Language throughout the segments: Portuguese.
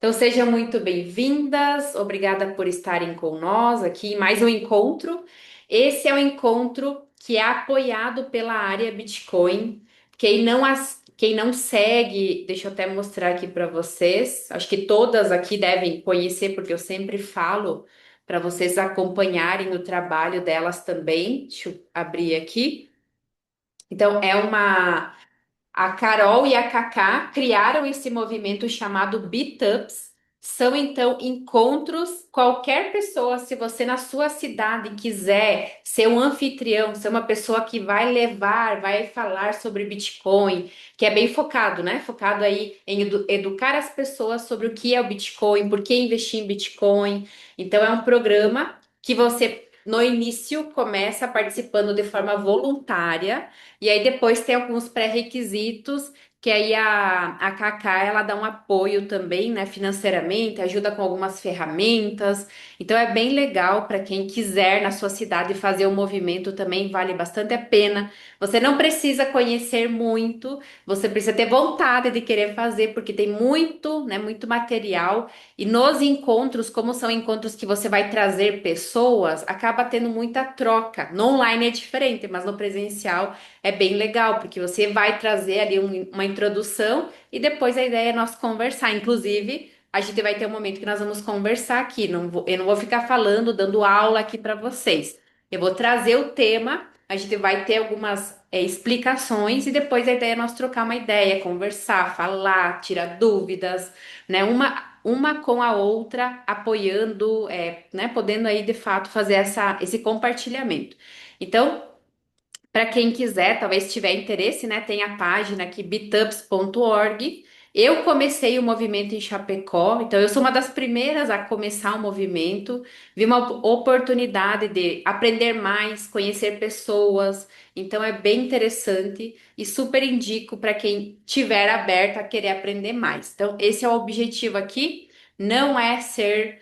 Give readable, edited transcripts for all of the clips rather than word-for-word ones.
Então, sejam muito bem-vindas, obrigada por estarem com nós aqui em mais um encontro. Esse é um encontro que é apoiado pela área Bitcoin. Quem não segue, deixa eu até mostrar aqui para vocês. Acho que todas aqui devem conhecer, porque eu sempre falo para vocês acompanharem o trabalho delas também. Deixa eu abrir aqui. Então, a Carol e a Kaká criaram esse movimento chamado Meetups. São então encontros, qualquer pessoa, se você na sua cidade quiser ser um anfitrião, ser uma pessoa que vai levar, vai falar sobre Bitcoin, que é bem focado, né? Focado aí em educar as pessoas sobre o que é o Bitcoin, por que investir em Bitcoin. Então é um programa que você no início começa participando de forma voluntária. E aí depois tem alguns pré-requisitos que aí a Kaká ela dá um apoio também, né, financeiramente, ajuda com algumas ferramentas. Então é bem legal para quem quiser na sua cidade fazer o movimento também vale bastante a pena. Você não precisa conhecer muito, você precisa ter vontade de querer fazer porque tem muito, né, muito material. E nos encontros, como são encontros que você vai trazer pessoas, acaba tendo muita troca. No online é diferente, mas no presencial é bem legal, porque você vai trazer ali uma introdução e depois a ideia é nós conversar. Inclusive, a gente vai ter um momento que nós vamos conversar aqui. Eu não vou ficar falando, dando aula aqui para vocês. Eu vou trazer o tema, a gente vai ter algumas explicações e depois a ideia é nós trocar uma ideia, conversar, falar, tirar dúvidas, né? Uma com a outra, apoiando, né? Podendo aí de fato fazer esse compartilhamento. Então, para quem quiser, talvez tiver interesse, né, tem a página aqui bitups.org. Eu comecei o movimento em Chapecó, então eu sou uma das primeiras a começar o movimento. Vi uma oportunidade de aprender mais, conhecer pessoas, então é bem interessante e super indico para quem tiver aberto a querer aprender mais. Então, esse é o objetivo aqui, não é ser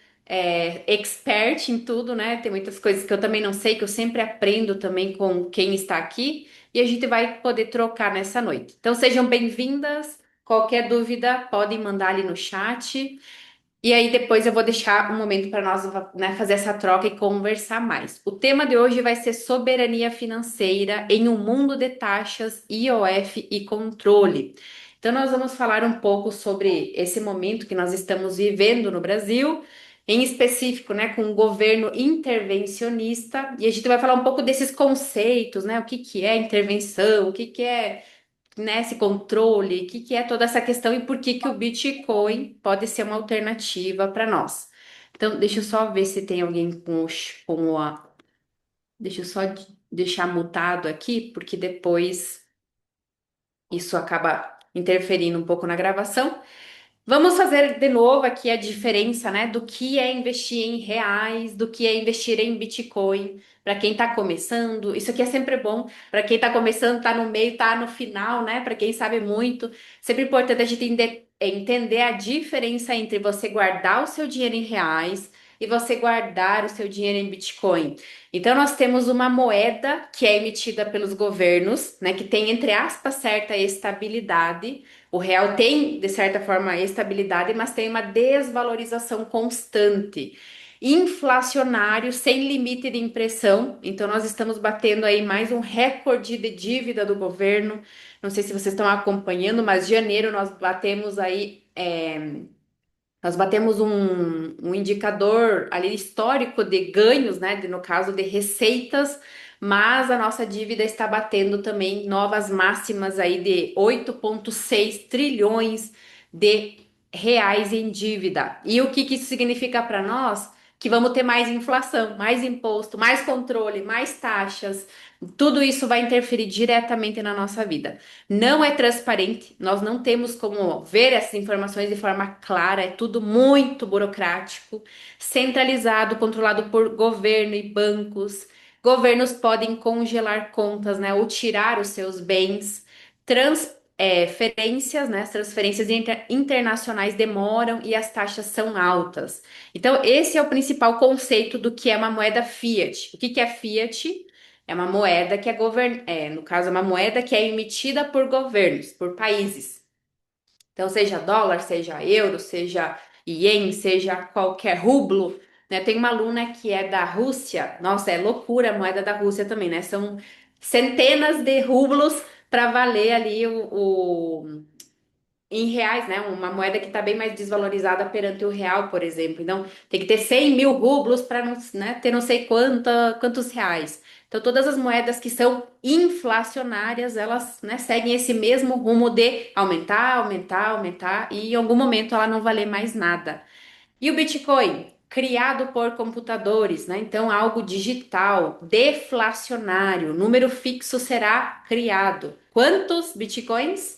expert em tudo, né? Tem muitas coisas que eu também não sei, que eu sempre aprendo também com quem está aqui, e a gente vai poder trocar nessa noite. Então sejam bem-vindas. Qualquer dúvida, podem mandar ali no chat. E aí depois eu vou deixar um momento para nós, né, fazer essa troca e conversar mais. O tema de hoje vai ser soberania financeira em um mundo de taxas, IOF e controle. Então nós vamos falar um pouco sobre esse momento que nós estamos vivendo no Brasil, em específico, né, com um governo intervencionista, e a gente vai falar um pouco desses conceitos, né, o que que é intervenção, o que que é, né, esse controle, o que que é toda essa questão e por que que o Bitcoin pode ser uma alternativa para nós. Então, deixa eu só ver se tem alguém deixa eu só deixar mutado aqui, porque depois isso acaba interferindo um pouco na gravação. Vamos fazer de novo aqui a diferença, né, do que é investir em reais, do que é investir em Bitcoin. Para quem está começando, isso aqui é sempre bom. Para quem está começando, está no meio, está no final, né? Para quem sabe muito, sempre importante a gente entender a diferença entre você guardar o seu dinheiro em reais e você guardar o seu dinheiro em Bitcoin. Então, nós temos uma moeda que é emitida pelos governos, né, que tem, entre aspas, certa estabilidade. O real tem, de certa forma, estabilidade, mas tem uma desvalorização constante. Inflacionário, sem limite de impressão. Então, nós estamos batendo aí mais um recorde de dívida do governo. Não sei se vocês estão acompanhando, mas janeiro nós batemos aí. Nós batemos um indicador ali histórico de ganhos, né? No caso de receitas, mas a nossa dívida está batendo também novas máximas aí de 8,6 trilhões de reais em dívida. E o que que isso significa para nós? Que vamos ter mais inflação, mais imposto, mais controle, mais taxas. Tudo isso vai interferir diretamente na nossa vida. Não é transparente, nós não temos como ver essas informações de forma clara, é tudo muito burocrático, centralizado, controlado por governo e bancos. Governos podem congelar contas, né, ou tirar os seus bens. Transferências, né, as transferências internacionais demoram e as taxas são altas. Então, esse é o principal conceito do que é uma moeda fiat. O que que é fiat? É uma moeda que no caso, é uma moeda que é emitida por governos, por países. Então, seja dólar, seja euro, seja ien, seja qualquer rublo, né? Tem uma aluna que é da Rússia, nossa, é loucura a moeda da Rússia também, né? São centenas de rublos para valer ali em reais, né? Uma moeda que está bem mais desvalorizada perante o real, por exemplo. Então, tem que ter 100 mil rublos para não, né, ter não sei quantos reais. Então, todas as moedas que são inflacionárias, elas, né, seguem esse mesmo rumo de aumentar, aumentar, aumentar, e em algum momento ela não valer mais nada. E o Bitcoin? Criado por computadores, né? Então, algo digital, deflacionário, número fixo será criado. Quantos bitcoins?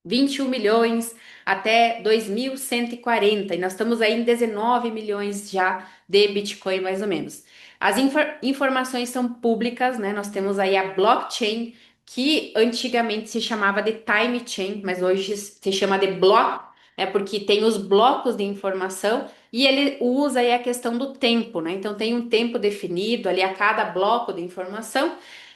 21 milhões até 2140, e nós estamos aí em 19 milhões já de Bitcoin, mais ou menos. As informações são públicas, né? Nós temos aí a blockchain, que antigamente se chamava de time chain, mas hoje se chama de block, né? Porque tem os blocos de informação e ele usa aí a questão do tempo, né? Então tem um tempo definido ali a cada bloco de informação.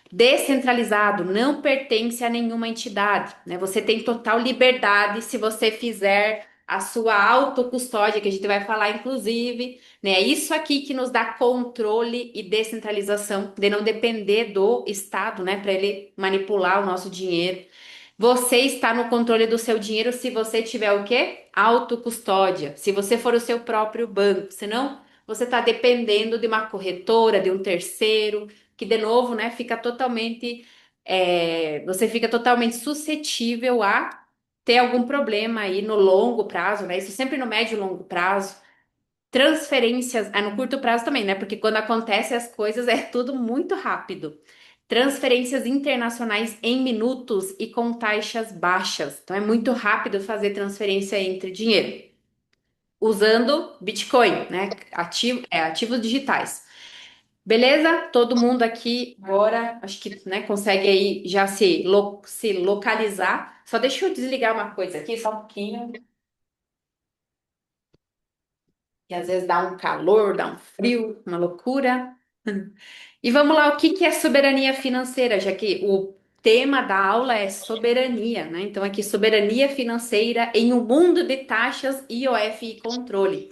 Descentralizado, não pertence a nenhuma entidade, né? Você tem total liberdade se você fizer a sua autocustódia, que a gente vai falar, inclusive, né? É isso aqui que nos dá controle e descentralização, de não depender do Estado, né? Para ele manipular o nosso dinheiro. Você está no controle do seu dinheiro se você tiver o quê? Autocustódia. Se você for o seu próprio banco. Senão, você está dependendo de uma corretora, de um terceiro, que de novo, né, fica totalmente, você fica totalmente suscetível a ter algum problema aí no longo prazo, né? Isso sempre no médio e longo prazo. Transferências, no curto prazo também, né? Porque quando acontecem as coisas é tudo muito rápido. Transferências internacionais em minutos e com taxas baixas. Então é muito rápido fazer transferência entre dinheiro usando Bitcoin, né? Ativos digitais. Beleza? Todo mundo aqui agora, acho que, né, consegue aí já se localizar. Só deixa eu desligar uma coisa aqui, só um pouquinho, que às vezes dá um calor, dá um frio, uma loucura. E vamos lá, o que que é soberania financeira, já que o tema da aula é soberania, né? Então, aqui, soberania financeira em um mundo de taxas, IOF e controle.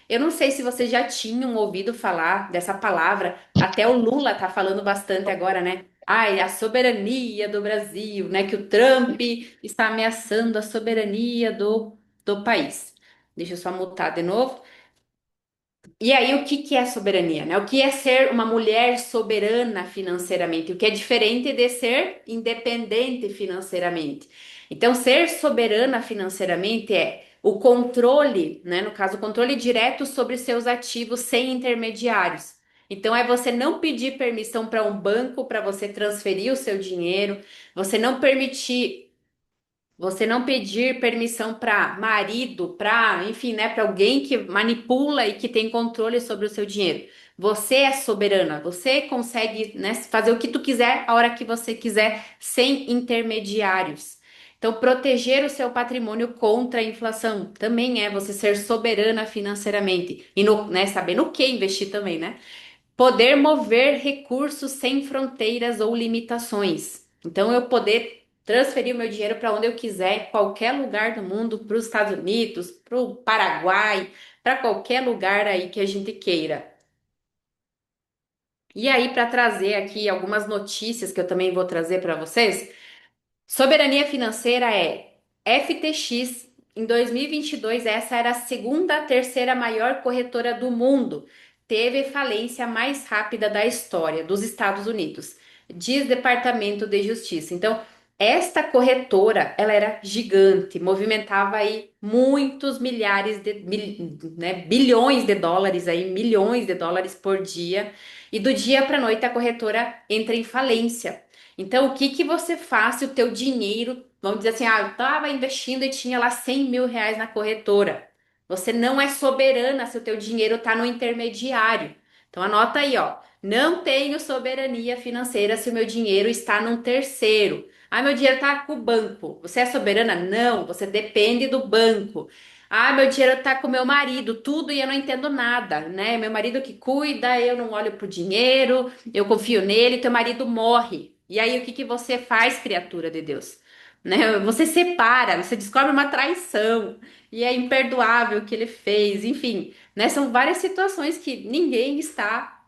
Eu não sei se vocês já tinham ouvido falar dessa palavra, até o Lula tá falando bastante agora, né? Ai, a soberania do Brasil, né? Que o Trump está ameaçando a soberania do país. Deixa eu só mutar de novo. E aí, o que que é soberania, né? O que é ser uma mulher soberana financeiramente? O que é diferente de ser independente financeiramente? Então, ser soberana financeiramente é o controle, né? No caso, o controle direto sobre seus ativos sem intermediários. Então, é você não pedir permissão para um banco para você transferir o seu dinheiro, você não permitir você não pedir permissão para marido, para, enfim, né, para alguém que manipula e que tem controle sobre o seu dinheiro. Você é soberana, você consegue, né, fazer o que tu quiser a hora que você quiser, sem intermediários. Então, proteger o seu patrimônio contra a inflação também é você ser soberana financeiramente e no, né, saber no que investir também, né? Poder mover recursos sem fronteiras ou limitações. Então, eu poder transferir o meu dinheiro para onde eu quiser, em qualquer lugar do mundo, para os Estados Unidos, para o Paraguai, para qualquer lugar aí que a gente queira. E aí, para trazer aqui algumas notícias que eu também vou trazer para vocês, soberania financeira é FTX. Em 2022, essa era a segunda, terceira maior corretora do mundo. Teve falência mais rápida da história dos Estados Unidos, diz Departamento de Justiça. Então, esta corretora, ela era gigante, movimentava aí muitos milhares né, bilhões de dólares aí, milhões de dólares por dia. E do dia para a noite a corretora entra em falência. Então, o que que você faz se o teu dinheiro, vamos dizer assim, eu estava investindo e tinha lá 100 mil reais na corretora. Você não é soberana se o teu dinheiro está no intermediário. Então, anota aí, ó. Não tenho soberania financeira se o meu dinheiro está num terceiro. Ah, meu dinheiro está com o banco. Você é soberana? Não, você depende do banco. Ah, meu dinheiro está com meu marido, tudo e eu não entendo nada, né? Meu marido que cuida, eu não olho pro dinheiro, eu confio nele, teu marido morre. E aí, o que que você faz, criatura de Deus? né? Você separa, você descobre uma traição e é imperdoável o que ele fez, enfim, né? São várias situações que ninguém está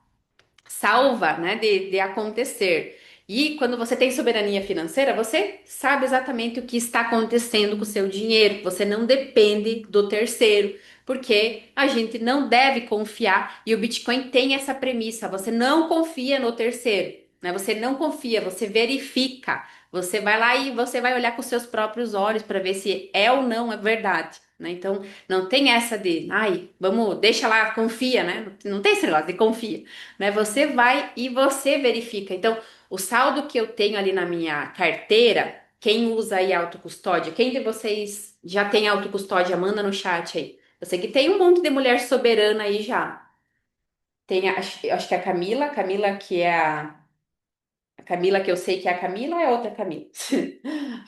salva, né, de acontecer. E quando você tem soberania financeira, você sabe exatamente o que está acontecendo com o seu dinheiro. Você não depende do terceiro, porque a gente não deve confiar. E o Bitcoin tem essa premissa: você não confia no terceiro, né? Você não confia, você verifica. Você vai lá e você vai olhar com seus próprios olhos para ver se é ou não é verdade. Né? Então, não tem essa de, ai, vamos, deixa lá, confia, né? Não tem esse negócio de confia, né? Você vai e você verifica. Então, o saldo que eu tenho ali na minha carteira, quem usa aí autocustódia? Quem de vocês já tem autocustódia? Manda no chat aí. Eu sei que tem um monte de mulher soberana aí já. Tem, acho que a Camila que é a Camila que eu sei que é a Camila é outra Camila.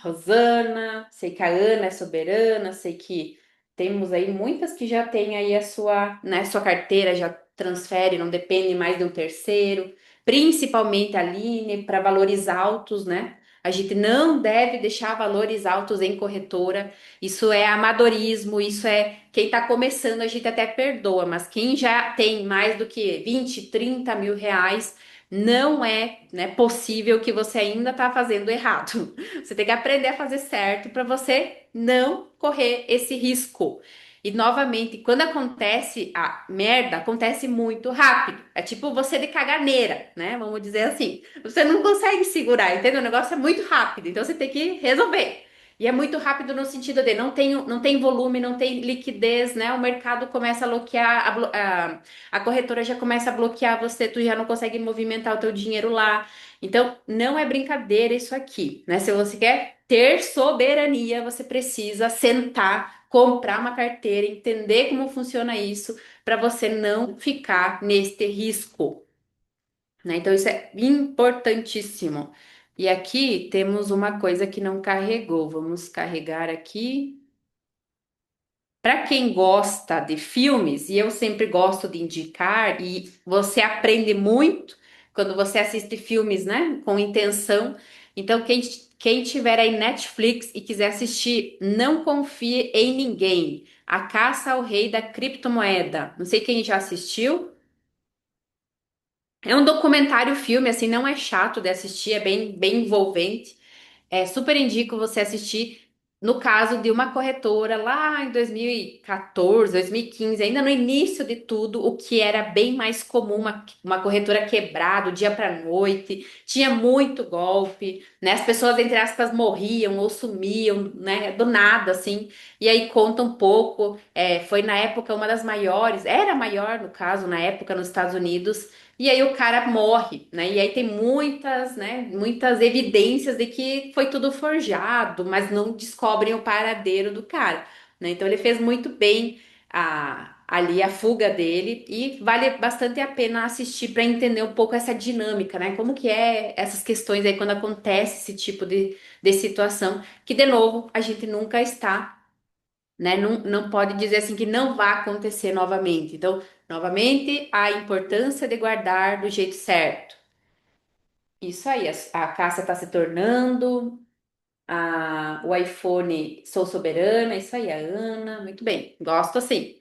Rosana, sei que a Ana é soberana, sei que temos aí muitas que já têm aí a sua, né, sua carteira, já transfere, não depende mais de um terceiro, principalmente a Aline, para valores altos, né? A gente não deve deixar valores altos em corretora. Isso é amadorismo, isso é quem está começando, a gente até perdoa, mas quem já tem mais do que 20, 30 mil reais não é, né, possível que você ainda está fazendo errado. Você tem que aprender a fazer certo para você não correr esse risco. E novamente, quando acontece a merda, acontece muito rápido. É tipo você de caganeira, né? Vamos dizer assim. Você não consegue segurar, entendeu? O negócio é muito rápido, então você tem que resolver. E é muito rápido no sentido de não tem volume, não tem liquidez, né? O mercado começa a bloquear, a corretora já começa a bloquear você, tu já não consegue movimentar o teu dinheiro lá. Então, não é brincadeira isso aqui, né? Se você quer ter soberania, você precisa sentar, comprar uma carteira, entender como funciona isso, para você não ficar neste risco, né? Então, isso é importantíssimo. E aqui temos uma coisa que não carregou. Vamos carregar aqui. Para quem gosta de filmes, e eu sempre gosto de indicar, e você aprende muito quando você assiste filmes, né, com intenção. Então, quem tiver aí Netflix e quiser assistir, não confie em ninguém. A Caça ao Rei da Criptomoeda. Não sei quem já assistiu. É um documentário filme, assim, não é chato de assistir, é bem envolvente. Super indico você assistir no caso de uma corretora lá em 2014, 2015, ainda no início de tudo, o que era bem mais comum, uma corretora quebrar do dia para noite, tinha muito golpe, né? As pessoas, entre aspas, morriam ou sumiam, né? Do nada, assim. E aí conta um pouco, foi na época uma das maiores, era a maior, no caso, na época nos Estados Unidos. E aí o cara morre, né? E aí tem muitas, né, muitas evidências de que foi tudo forjado, mas não descobrem o paradeiro do cara, né? Então ele fez muito bem ali a fuga dele e vale bastante a pena assistir para entender um pouco essa dinâmica, né? Como que é essas questões aí quando acontece esse tipo de situação, que de novo a gente nunca está, né? Não pode dizer assim que não vai acontecer novamente. Então, novamente, a importância de guardar do jeito certo. Isso aí, a Cássia está se tornando, o iPhone sou soberana, isso aí, a Ana, muito bem, gosto assim.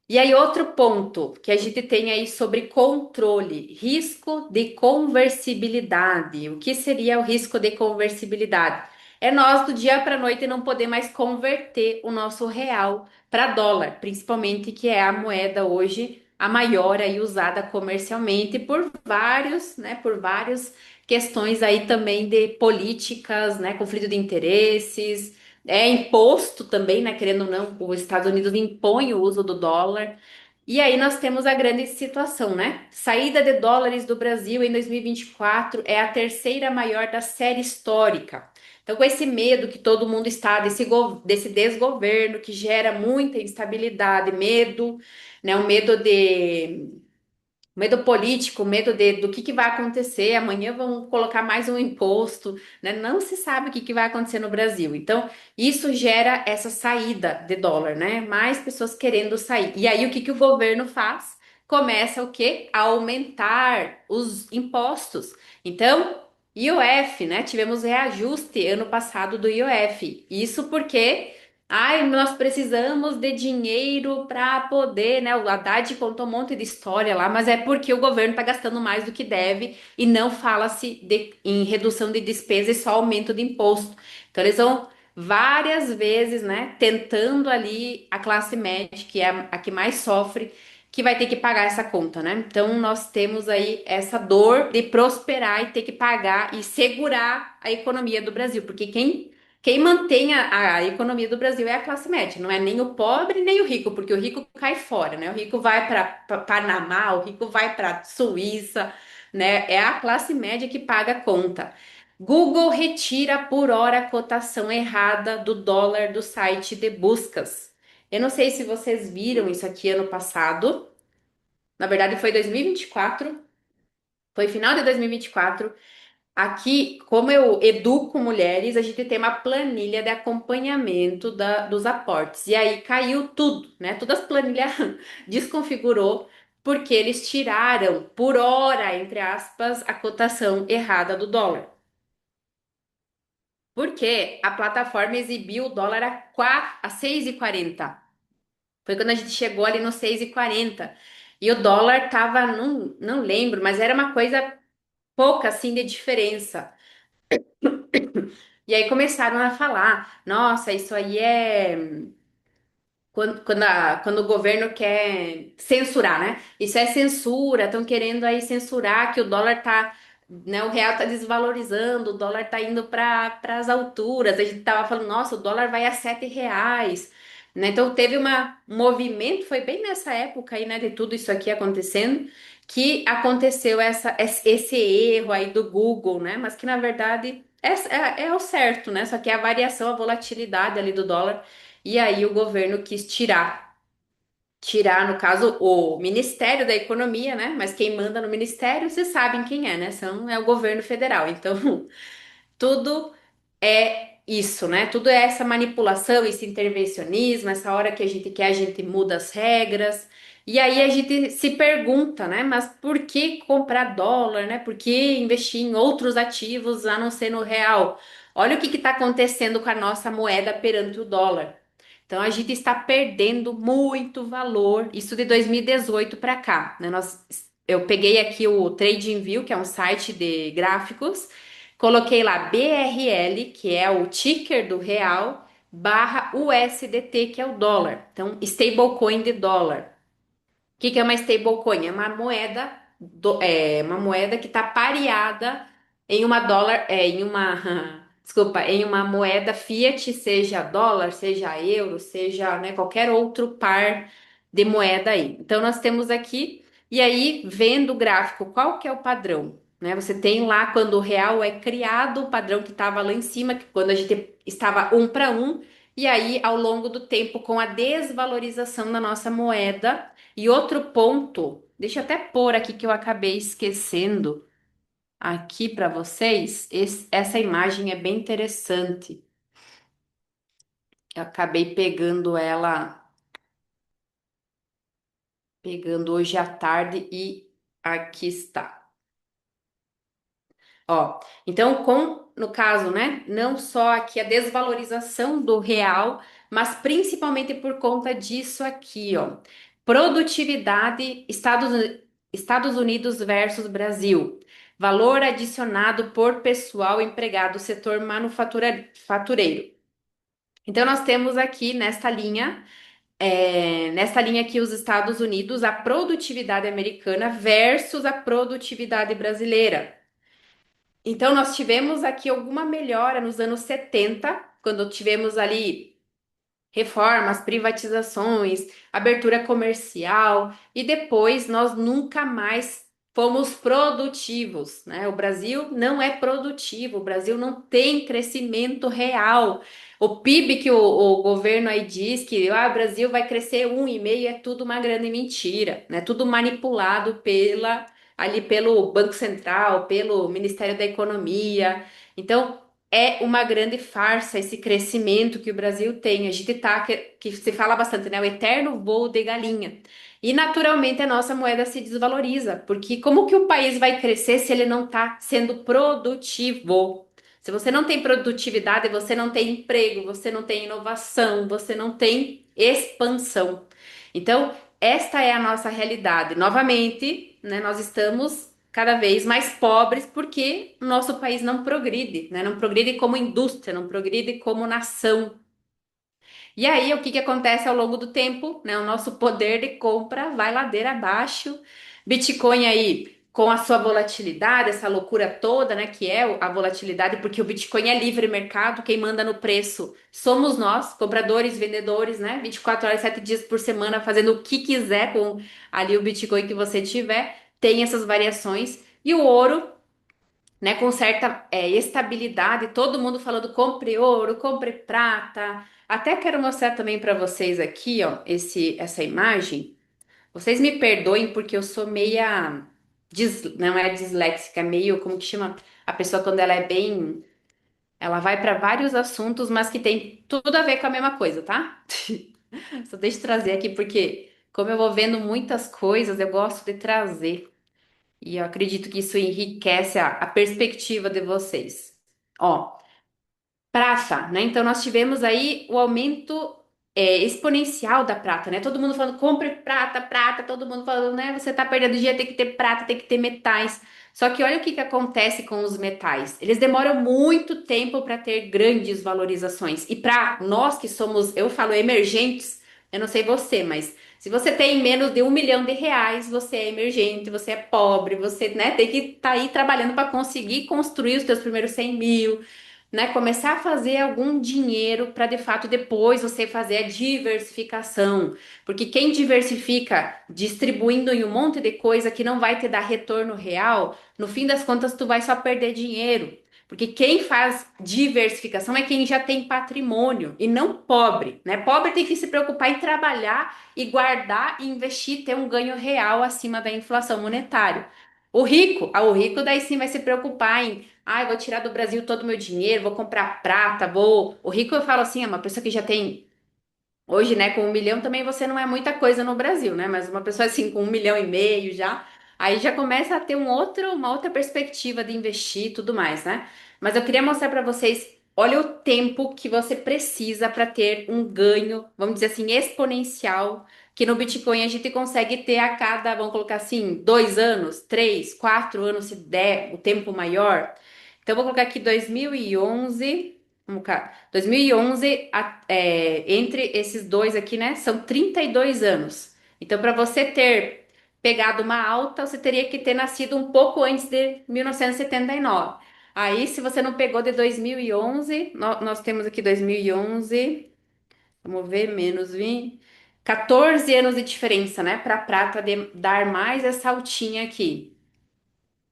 E aí, outro ponto que a gente tem aí sobre controle, risco de conversibilidade. O que seria o risco de conversibilidade? É nós do dia para a noite não poder mais converter o nosso real para dólar, principalmente que é a moeda hoje a maior aí usada comercialmente por vários, né, por várias questões aí também de políticas, né, conflito de interesses, imposto também, né? Querendo ou não, os Estados Unidos impõe o uso do dólar. E aí nós temos a grande situação, né? Saída de dólares do Brasil em 2024 é a terceira maior da série histórica. Então, com esse medo que todo mundo está desse desgoverno que gera muita instabilidade, medo, né? O medo de medo político, medo do que vai acontecer. Amanhã vão colocar mais um imposto, né? Não se sabe o que vai acontecer no Brasil. Então, isso gera essa saída de dólar, né? Mais pessoas querendo sair. E aí, o que o governo faz? Começa o quê? A aumentar os impostos. Então, IOF, né? Tivemos reajuste ano passado do IOF. Isso porque, ai, nós precisamos de dinheiro para poder, né? O Haddad contou um monte de história lá, mas é porque o governo está gastando mais do que deve e não fala-se em redução de despesa e só aumento de imposto. Então, eles vão várias vezes, né? Tentando ali a classe média, que é a que mais sofre que vai ter que pagar essa conta, né? Então nós temos aí essa dor de prosperar e ter que pagar e segurar a economia do Brasil, porque quem mantém a economia do Brasil é a classe média, não é nem o pobre nem o rico, porque o rico cai fora, né? O rico vai para Panamá, o rico vai para Suíça, né? É a classe média que paga a conta. Google retira por hora a cotação errada do dólar do site de buscas. Eu não sei se vocês viram isso aqui ano passado. Na verdade, foi 2024. Foi final de 2024. Aqui, como eu educo mulheres, a gente tem uma planilha de acompanhamento dos aportes. E aí caiu tudo, né? Todas as planilhas desconfigurou porque eles tiraram por hora, entre aspas, a cotação errada do dólar. Porque a plataforma exibiu o dólar a 6,40. Foi quando a gente chegou ali no 6,40. E o dólar tava, não lembro, mas era uma coisa pouca assim de diferença. E aí começaram a falar: nossa, isso aí é. Quando o governo quer censurar, né? Isso é censura, estão querendo aí censurar que o dólar tá, né? O real tá desvalorizando, o dólar tá indo para as alturas. A gente tava falando, nossa, o dólar vai a R$ 7, né? Então teve um movimento, foi bem nessa época aí, né, de tudo isso aqui acontecendo, que aconteceu esse erro aí do Google, né? Mas que na verdade é o certo, né? Só que é a variação, a volatilidade ali do dólar. E aí o governo quis tirar, no caso, o Ministério da Economia, né? Mas quem manda no ministério, vocês sabem quem é, né? É o governo federal. Então, tudo é isso, né? Tudo é essa manipulação, esse intervencionismo, essa hora que a gente quer, a gente muda as regras. E aí a gente se pergunta, né? Mas por que comprar dólar, né? Por que investir em outros ativos a não ser no real? Olha o que está acontecendo com a nossa moeda perante o dólar. Então a gente está perdendo muito valor, isso de 2018 para cá, né? Eu peguei aqui o TradingView, que é um site de gráficos, coloquei lá BRL, que é o ticker do real, barra USDT, que é o dólar. Então, stablecoin de dólar. Que é uma stablecoin? É uma moeda, uma moeda que está pareada em uma dólar, em uma, desculpa, em uma moeda fiat, seja dólar, seja euro, seja, né, qualquer outro par de moeda aí. Então nós temos aqui, e aí vendo o gráfico, qual que é o padrão? Né? Você tem lá quando o real é criado, o padrão que estava lá em cima, que quando a gente estava 1 para 1, e aí ao longo do tempo, com a desvalorização da nossa moeda. E outro ponto, deixa eu até pôr aqui que eu acabei esquecendo aqui para vocês. Essa imagem é bem interessante. Eu acabei pegando hoje à tarde e aqui está. Ó, então, no caso, né, não só aqui a desvalorização do real, mas principalmente por conta disso aqui, ó. Produtividade Estados Unidos versus Brasil. Valor adicionado por pessoal empregado, setor manufatureiro. Então, nós temos aqui nesta linha aqui, os Estados Unidos, a produtividade americana versus a produtividade brasileira. Então, nós tivemos aqui alguma melhora nos anos 70, quando tivemos ali reformas, privatizações, abertura comercial, e depois nós nunca mais fomos produtivos, né? O Brasil não é produtivo, o Brasil não tem crescimento real. O PIB que o governo aí diz que o Brasil vai crescer 1,5 é tudo uma grande mentira, né? Tudo manipulado ali pelo Banco Central, pelo Ministério da Economia. Então, é uma grande farsa esse crescimento que o Brasil tem. A gente tá, que se fala bastante, né? O eterno voo de galinha. E naturalmente a nossa moeda se desvaloriza, porque como que o país vai crescer se ele não está sendo produtivo? Se você não tem produtividade, você não tem emprego, você não tem inovação, você não tem expansão. Então, esta é a nossa realidade. Novamente, né, nós estamos cada vez mais pobres porque o nosso país não progride, né? Não progride como indústria, não progride como nação. E aí, o que que acontece ao longo do tempo, né? O nosso poder de compra vai ladeira abaixo. Bitcoin aí, com a sua volatilidade, essa loucura toda, né? Que é a volatilidade, porque o Bitcoin é livre mercado, quem manda no preço somos nós, compradores, vendedores, né? 24 horas, 7 dias por semana, fazendo o que quiser com ali o Bitcoin que você tiver, tem essas variações. E o ouro, né, com certa estabilidade, todo mundo falando compre ouro, compre prata. Até quero mostrar também para vocês aqui, ó, essa imagem. Vocês me perdoem porque eu sou meia não é disléxica, é meio como que chama a pessoa quando ela é bem, ela vai para vários assuntos, mas que tem tudo a ver com a mesma coisa, tá? Só deixa eu trazer aqui porque como eu vou vendo muitas coisas, eu gosto de trazer. E eu acredito que isso enriquece a perspectiva de vocês. Ó, prata, né? Então nós tivemos aí o aumento exponencial da prata, né? Todo mundo falando, compre prata, prata, todo mundo falando, né? Você tá perdendo dinheiro, tem que ter prata, tem que ter metais. Só que olha o que que acontece com os metais. Eles demoram muito tempo para ter grandes valorizações. E para nós que somos, eu falo emergentes, eu não sei você, mas se você tem menos de R$ 1 milhão, você é emergente, você é pobre, você, né, tem que estar aí trabalhando para conseguir construir os seus primeiros 100 mil, né, começar a fazer algum dinheiro para de fato depois você fazer a diversificação. Porque quem diversifica distribuindo em um monte de coisa que não vai te dar retorno real, no fim das contas tu vai só perder dinheiro. Porque quem faz diversificação é quem já tem patrimônio e não pobre, né? Pobre tem que se preocupar em trabalhar e guardar e investir, ter um ganho real acima da inflação monetária. O rico daí sim vai se preocupar em eu vou tirar do Brasil todo o meu dinheiro, vou comprar prata, vou. O rico eu falo assim, é uma pessoa que já tem. Hoje, né, com 1 milhão também você não é muita coisa no Brasil, né? Mas uma pessoa assim com 1,5 milhão já, aí já começa a ter uma outra perspectiva de investir e tudo mais, né? Mas eu queria mostrar para vocês, olha o tempo que você precisa para ter um ganho, vamos dizer assim, exponencial, que no Bitcoin a gente consegue ter a cada, vamos colocar assim, 2 anos, 3, 4 anos, se der o tempo maior. Então, eu vou colocar aqui 2011. Vamos cá. 2011, entre esses dois aqui, né, são 32 anos. Então, para você ter pegado uma alta, você teria que ter nascido um pouco antes de 1979. Aí, se você não pegou de 2011, nós temos aqui 2011, vamos ver, menos 20, 14 anos de diferença, né, para a prata dar mais essa altinha aqui.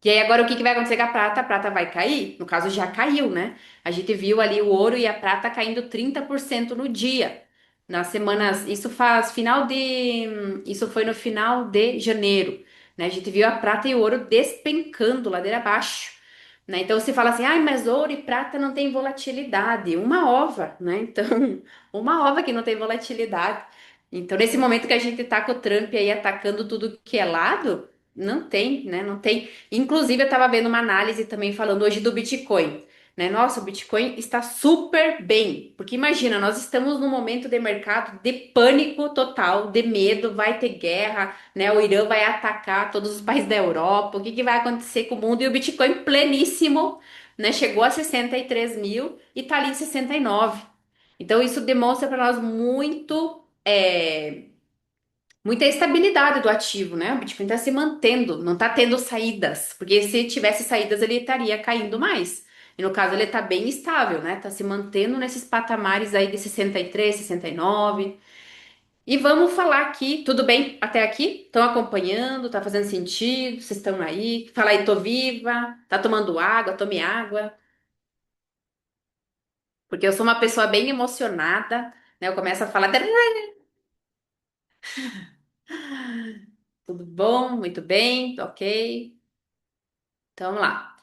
E aí, agora o que que vai acontecer com a prata? A prata vai cair? No caso, já caiu, né? A gente viu ali o ouro e a prata caindo 30% no dia. Nas semanas, isso foi no final de janeiro, né? A gente viu a prata e o ouro despencando ladeira abaixo, né? Então você fala assim, ai, mas ouro e prata não tem volatilidade. Uma ova, né? Então, uma ova que não tem volatilidade. Então, nesse momento que a gente tá com o Trump aí atacando tudo que é lado, não tem, né? Não tem. Inclusive, eu estava vendo uma análise também falando hoje do Bitcoin, né? Nossa, o Bitcoin está super bem, porque imagina, nós estamos num momento de mercado de pânico total, de medo, vai ter guerra, né? O Irã vai atacar todos os países da Europa, o que que vai acontecer com o mundo? E o Bitcoin pleníssimo, né? Chegou a 63 mil e tá ali em 69. Então, isso demonstra para nós muita estabilidade do ativo, né? O Bitcoin está se mantendo, não está tendo saídas, porque se tivesse saídas ele estaria caindo mais. E no caso ele está bem estável, né? Está se mantendo nesses patamares aí de 63, 69. E vamos falar aqui, tudo bem até aqui? Estão acompanhando? Tá fazendo sentido? Vocês estão aí? Fala aí, tô viva, tá tomando água, tome água. Porque eu sou uma pessoa bem emocionada, né? Eu começo a falar, tudo bom, muito bem, ok. Então, vamos lá.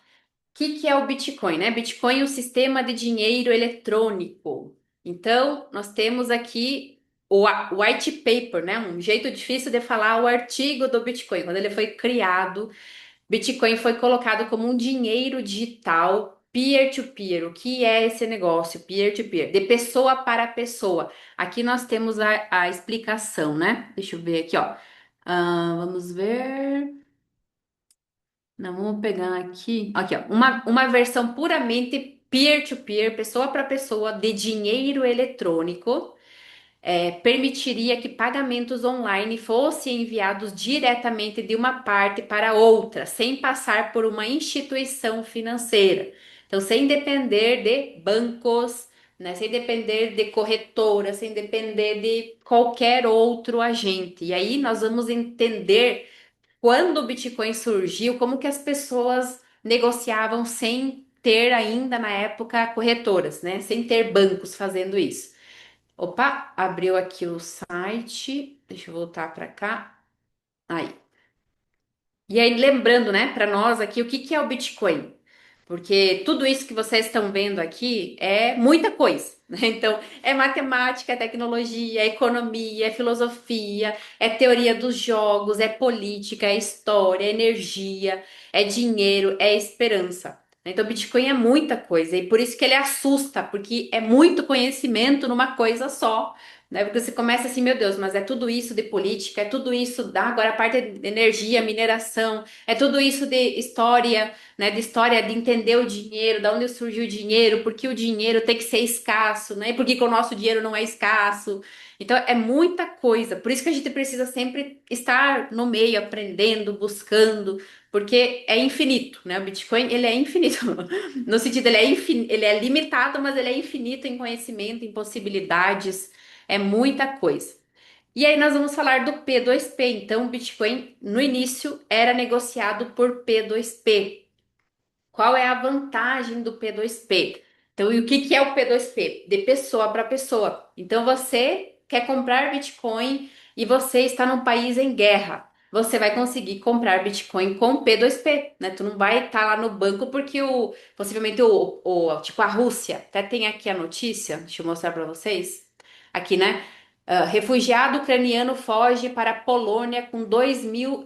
que é o Bitcoin, né? Bitcoin é um sistema de dinheiro eletrônico. Então, nós temos aqui o white paper, né? Um jeito difícil de falar o artigo do Bitcoin. Quando ele foi criado, Bitcoin foi colocado como um dinheiro digital peer-to-peer. O que é esse negócio peer-to-peer? De pessoa para pessoa. Aqui nós temos a explicação, né? Deixa eu ver aqui, ó. Vamos ver. Não, vamos pegar aqui. Aqui, ó. Uma versão puramente peer-to-peer, pessoa para pessoa, de dinheiro eletrônico, permitiria que pagamentos online fossem enviados diretamente de uma parte para outra, sem passar por uma instituição financeira. Então, sem depender de bancos, né, sem depender de corretora, sem depender de qualquer outro agente. E aí nós vamos entender quando o Bitcoin surgiu, como que as pessoas negociavam sem ter ainda na época corretoras, né? Sem ter bancos fazendo isso. Opa, abriu aqui o site. Deixa eu voltar para cá. Aí. E aí, lembrando, né, para nós aqui, o que que é o Bitcoin? Porque tudo isso que vocês estão vendo aqui é muita coisa, né? Então, é matemática, é tecnologia, é economia, é filosofia, é teoria dos jogos, é política, é história, é energia, é dinheiro, é esperança. Então, Bitcoin é muita coisa e por isso que ele assusta, porque é muito conhecimento numa coisa só. Né? Porque você começa assim, meu Deus, mas é tudo isso de política, é tudo isso da agora a parte de energia, mineração, é tudo isso de história, né? De história de entender o dinheiro, da onde surgiu o dinheiro, porque o dinheiro tem que ser escasso, né? E por que que o nosso dinheiro não é escasso? Então é muita coisa. Por isso que a gente precisa sempre estar no meio, aprendendo, buscando, porque é infinito, né? O Bitcoin, ele é infinito. No sentido, ele é limitado, mas ele é infinito em conhecimento, em possibilidades. É muita coisa. E aí nós vamos falar do P2P. Então, o Bitcoin no início era negociado por P2P. Qual é a vantagem do P2P? Então, e o que que é o P2P? De pessoa para pessoa. Então, você quer comprar Bitcoin e você está num país em guerra. Você vai conseguir comprar Bitcoin com P2P, né? Tu não vai estar lá no banco porque possivelmente tipo a Rússia, até tem aqui a notícia, deixa eu mostrar para vocês. Aqui, né? Refugiado ucraniano foge para a Polônia com 2 mil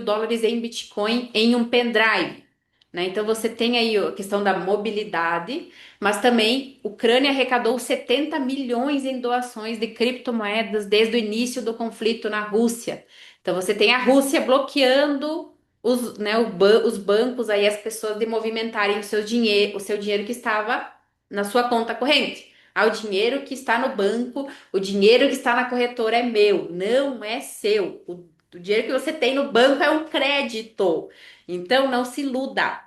dólares em Bitcoin em um pendrive. Né? Então você tem aí a questão da mobilidade, mas também a Ucrânia arrecadou 70 milhões em doações de criptomoedas desde o início do conflito na Rússia. Então você tem a Rússia bloqueando os bancos aí, as pessoas de movimentarem o seu dinheiro que estava na sua conta corrente. Ah, o dinheiro que está no banco, o dinheiro que está na corretora é meu, não é seu. O dinheiro que você tem no banco é um crédito. Então, não se iluda.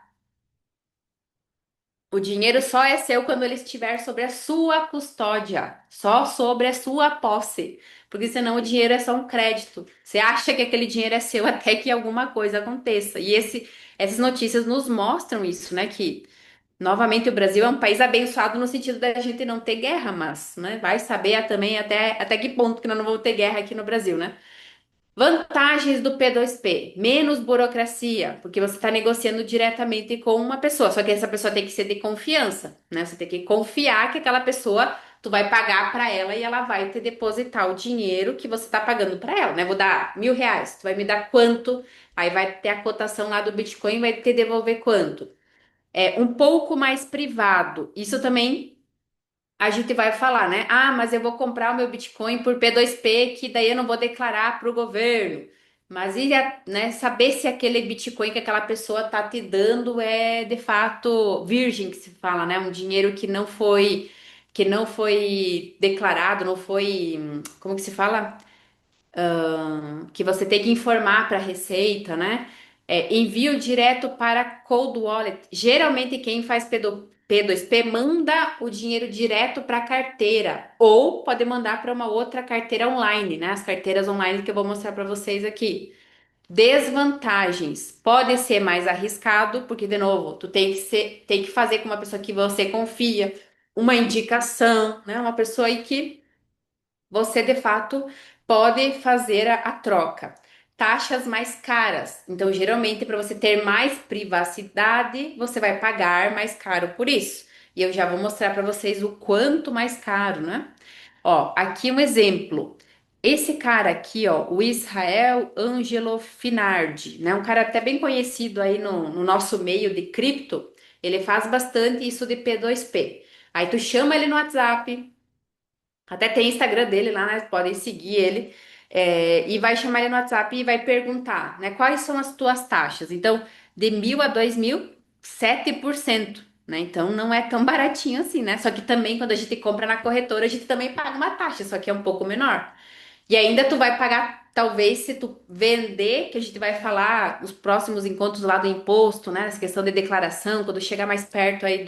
O dinheiro só é seu quando ele estiver sobre a sua custódia, só sobre a sua posse. Porque senão o dinheiro é só um crédito. Você acha que aquele dinheiro é seu até que alguma coisa aconteça. Essas notícias nos mostram isso, né? Que, novamente, o Brasil é um país abençoado no sentido da gente não ter guerra, mas, né, vai saber também até que ponto que nós não vamos ter guerra aqui no Brasil, né? Vantagens do P2P: menos burocracia, porque você está negociando diretamente com uma pessoa, só que essa pessoa tem que ser de confiança, né? Você tem que confiar que aquela pessoa, tu vai pagar para ela e ela vai te depositar o dinheiro que você está pagando para ela, né? Vou dar R$ 1.000, tu vai me dar quanto? Aí vai ter a cotação lá do Bitcoin, vai te devolver quanto? É um pouco mais privado. Isso também a gente vai falar, né? Ah, mas eu vou comprar o meu Bitcoin por P2P, que daí eu não vou declarar para o governo. Mas né, saber se aquele Bitcoin que aquela pessoa tá te dando é de fato virgem, que se fala, né? Um dinheiro que não foi declarado, não foi, como que se fala? Que você tem que informar para a Receita, né? Envio direto para Cold Wallet. Geralmente quem faz P2P manda o dinheiro direto para a carteira ou pode mandar para uma outra carteira online, né? As carteiras online que eu vou mostrar para vocês aqui. Desvantagens. Pode ser mais arriscado, porque de novo, tu tem que fazer com uma pessoa que você confia, uma indicação, né? Uma pessoa aí que você de fato pode fazer a troca. taxas mais caras. Então, geralmente, para você ter mais privacidade, você vai pagar mais caro por isso. E eu já vou mostrar para vocês o quanto mais caro, né? Ó, aqui um exemplo. Esse cara aqui, ó, o Israel Angelo Finardi, né? Um cara até bem conhecido aí no nosso meio de cripto. Ele faz bastante isso de P2P. Aí tu chama ele no WhatsApp, até tem Instagram dele lá, né? Podem seguir ele. E vai chamar ele no WhatsApp e vai perguntar, né? Quais são as tuas taxas? Então, de 1.000 a 2.000, 7%, né? Então, não é tão baratinho assim, né? Só que também, quando a gente compra na corretora, a gente também paga uma taxa, só que é um pouco menor. E ainda tu vai pagar, talvez, se tu vender, que a gente vai falar os próximos encontros lá do imposto, né? Essa questão de declaração, quando chegar mais perto aí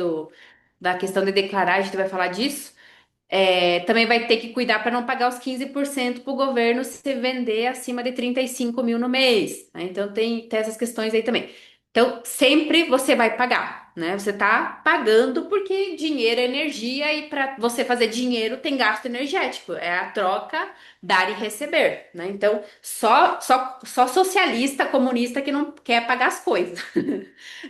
da questão de declarar, a gente vai falar disso. Também vai ter que cuidar para não pagar os 15% para o governo se vender acima de 35 mil no mês, né? Então tem essas questões aí também. Então, sempre você vai pagar, né? Você está pagando porque dinheiro é energia e para você fazer dinheiro tem gasto energético. É a troca, dar e receber, né? Então, só socialista, comunista que não quer pagar as coisas,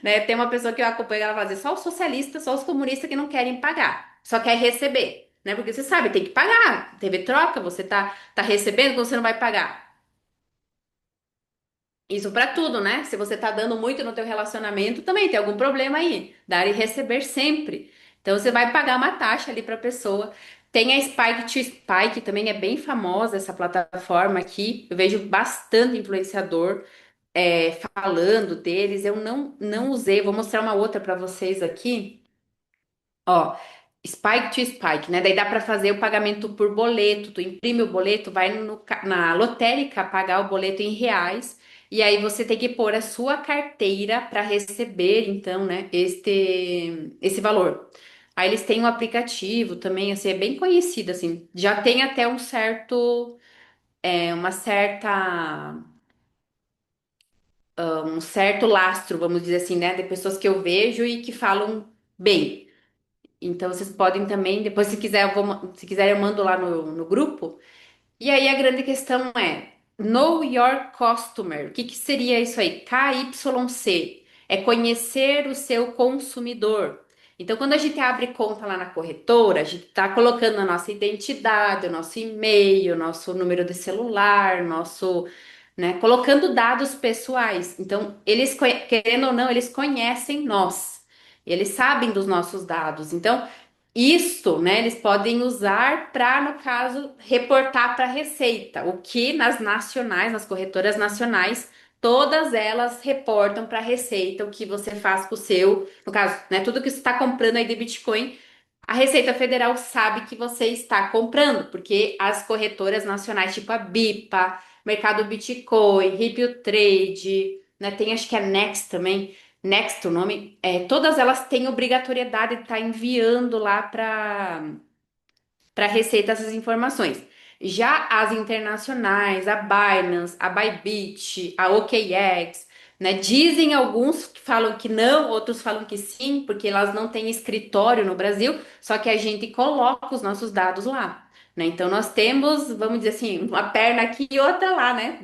né? Tem uma pessoa que eu acompanho, ela vai dizer, só os socialistas, só os comunistas que não querem pagar, só quer receber, né? Porque você sabe, tem que pagar. Teve troca, você tá recebendo, você não vai pagar. Isso pra tudo, né? Se você tá dando muito no teu relacionamento, também tem algum problema aí. Dar e receber sempre. Então você vai pagar uma taxa ali pra pessoa. Tem a Spike to Spike, também é bem famosa essa plataforma aqui. Eu vejo bastante influenciador falando deles. Eu não usei, vou mostrar uma outra pra vocês aqui. Ó, Spike to Spike, né? Daí dá para fazer o pagamento por boleto. Tu imprime o boleto, vai na lotérica pagar o boleto em reais. E aí você tem que pôr a sua carteira para receber, então, né, esse valor. Aí eles têm um aplicativo também, assim, é bem conhecido, assim. Já tem até uma certa, um certo lastro, vamos dizer assim, né, de pessoas que eu vejo e que falam bem. Então vocês podem também, depois se quiser, se quiser eu mando lá no grupo. E aí a grande questão é Know Your Customer. O que que seria isso aí? KYC. É conhecer o seu consumidor. Então, quando a gente abre conta lá na corretora, a gente está colocando a nossa identidade, o nosso e-mail, o nosso número de celular, nosso, né, colocando dados pessoais. Então, eles, querendo ou não, eles conhecem nós. Eles sabem dos nossos dados. Então, isto, né, eles podem usar para, no caso, reportar para a Receita, o que nas nacionais, nas corretoras nacionais, todas elas reportam para a Receita o que você faz com o seu, no caso, né, tudo que você está comprando aí de Bitcoin, a Receita Federal sabe que você está comprando, porque as corretoras nacionais, tipo a BIPA, Mercado Bitcoin, Ripple Trade, né, tem acho que a Next também. Next, o nome, todas elas têm obrigatoriedade de estar enviando lá para a Receita essas informações. Já as internacionais, a Binance, a Bybit, a OKX, né, dizem alguns que falam que não, outros falam que sim, porque elas não têm escritório no Brasil, só que a gente coloca os nossos dados lá. Né? Então nós temos, vamos dizer assim, uma perna aqui e outra lá, né?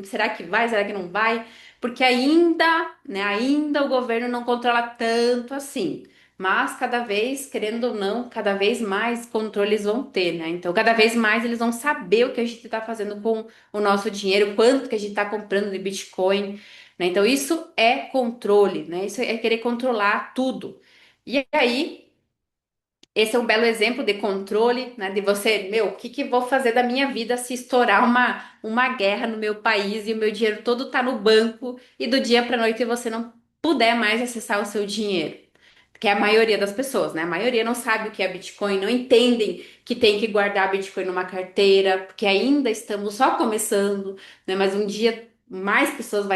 Será que vai? Será que não vai? Porque ainda, né, ainda o governo não controla tanto assim. Mas cada vez, querendo ou não, cada vez mais controle eles vão ter, né? Então, cada vez mais eles vão saber o que a gente está fazendo com o nosso dinheiro, quanto que a gente está comprando de Bitcoin, né? Então, isso é controle, né? Isso é querer controlar tudo. E aí, esse é um belo exemplo de controle, né? De você, meu, o que que eu vou fazer da minha vida se estourar uma guerra no meu país e o meu dinheiro todo tá no banco e do dia para noite você não puder mais acessar o seu dinheiro? Que é a maioria das pessoas, né? A maioria não sabe o que é Bitcoin, não entendem que tem que guardar Bitcoin numa carteira, porque ainda estamos só começando, né? Mas um dia mais pessoas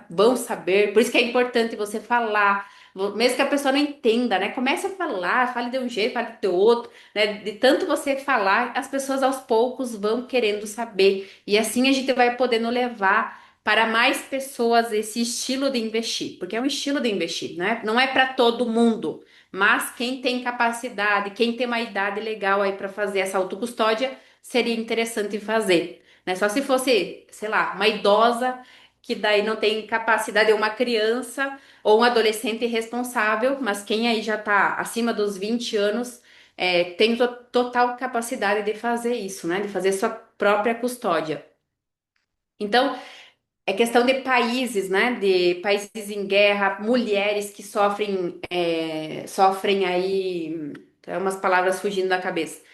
vão saber. Por isso que é importante você falar, mesmo que a pessoa não entenda, né? Comece a falar, fale de um jeito, fale de outro, né? De tanto você falar, as pessoas aos poucos vão querendo saber. E assim a gente vai podendo levar para mais pessoas esse estilo de investir, porque é um estilo de investir, né? Não é para todo mundo, mas quem tem capacidade, quem tem uma idade legal aí para fazer essa autocustódia, seria interessante fazer. né? Só se fosse, sei lá, uma idosa que daí não tem capacidade, ou uma criança ou um adolescente irresponsável, mas quem aí já tá acima dos 20 anos tem total capacidade de fazer isso, né? De fazer sua própria custódia. Então, é questão de países, né? De países em guerra, mulheres que sofrem aí, umas palavras fugindo da cabeça.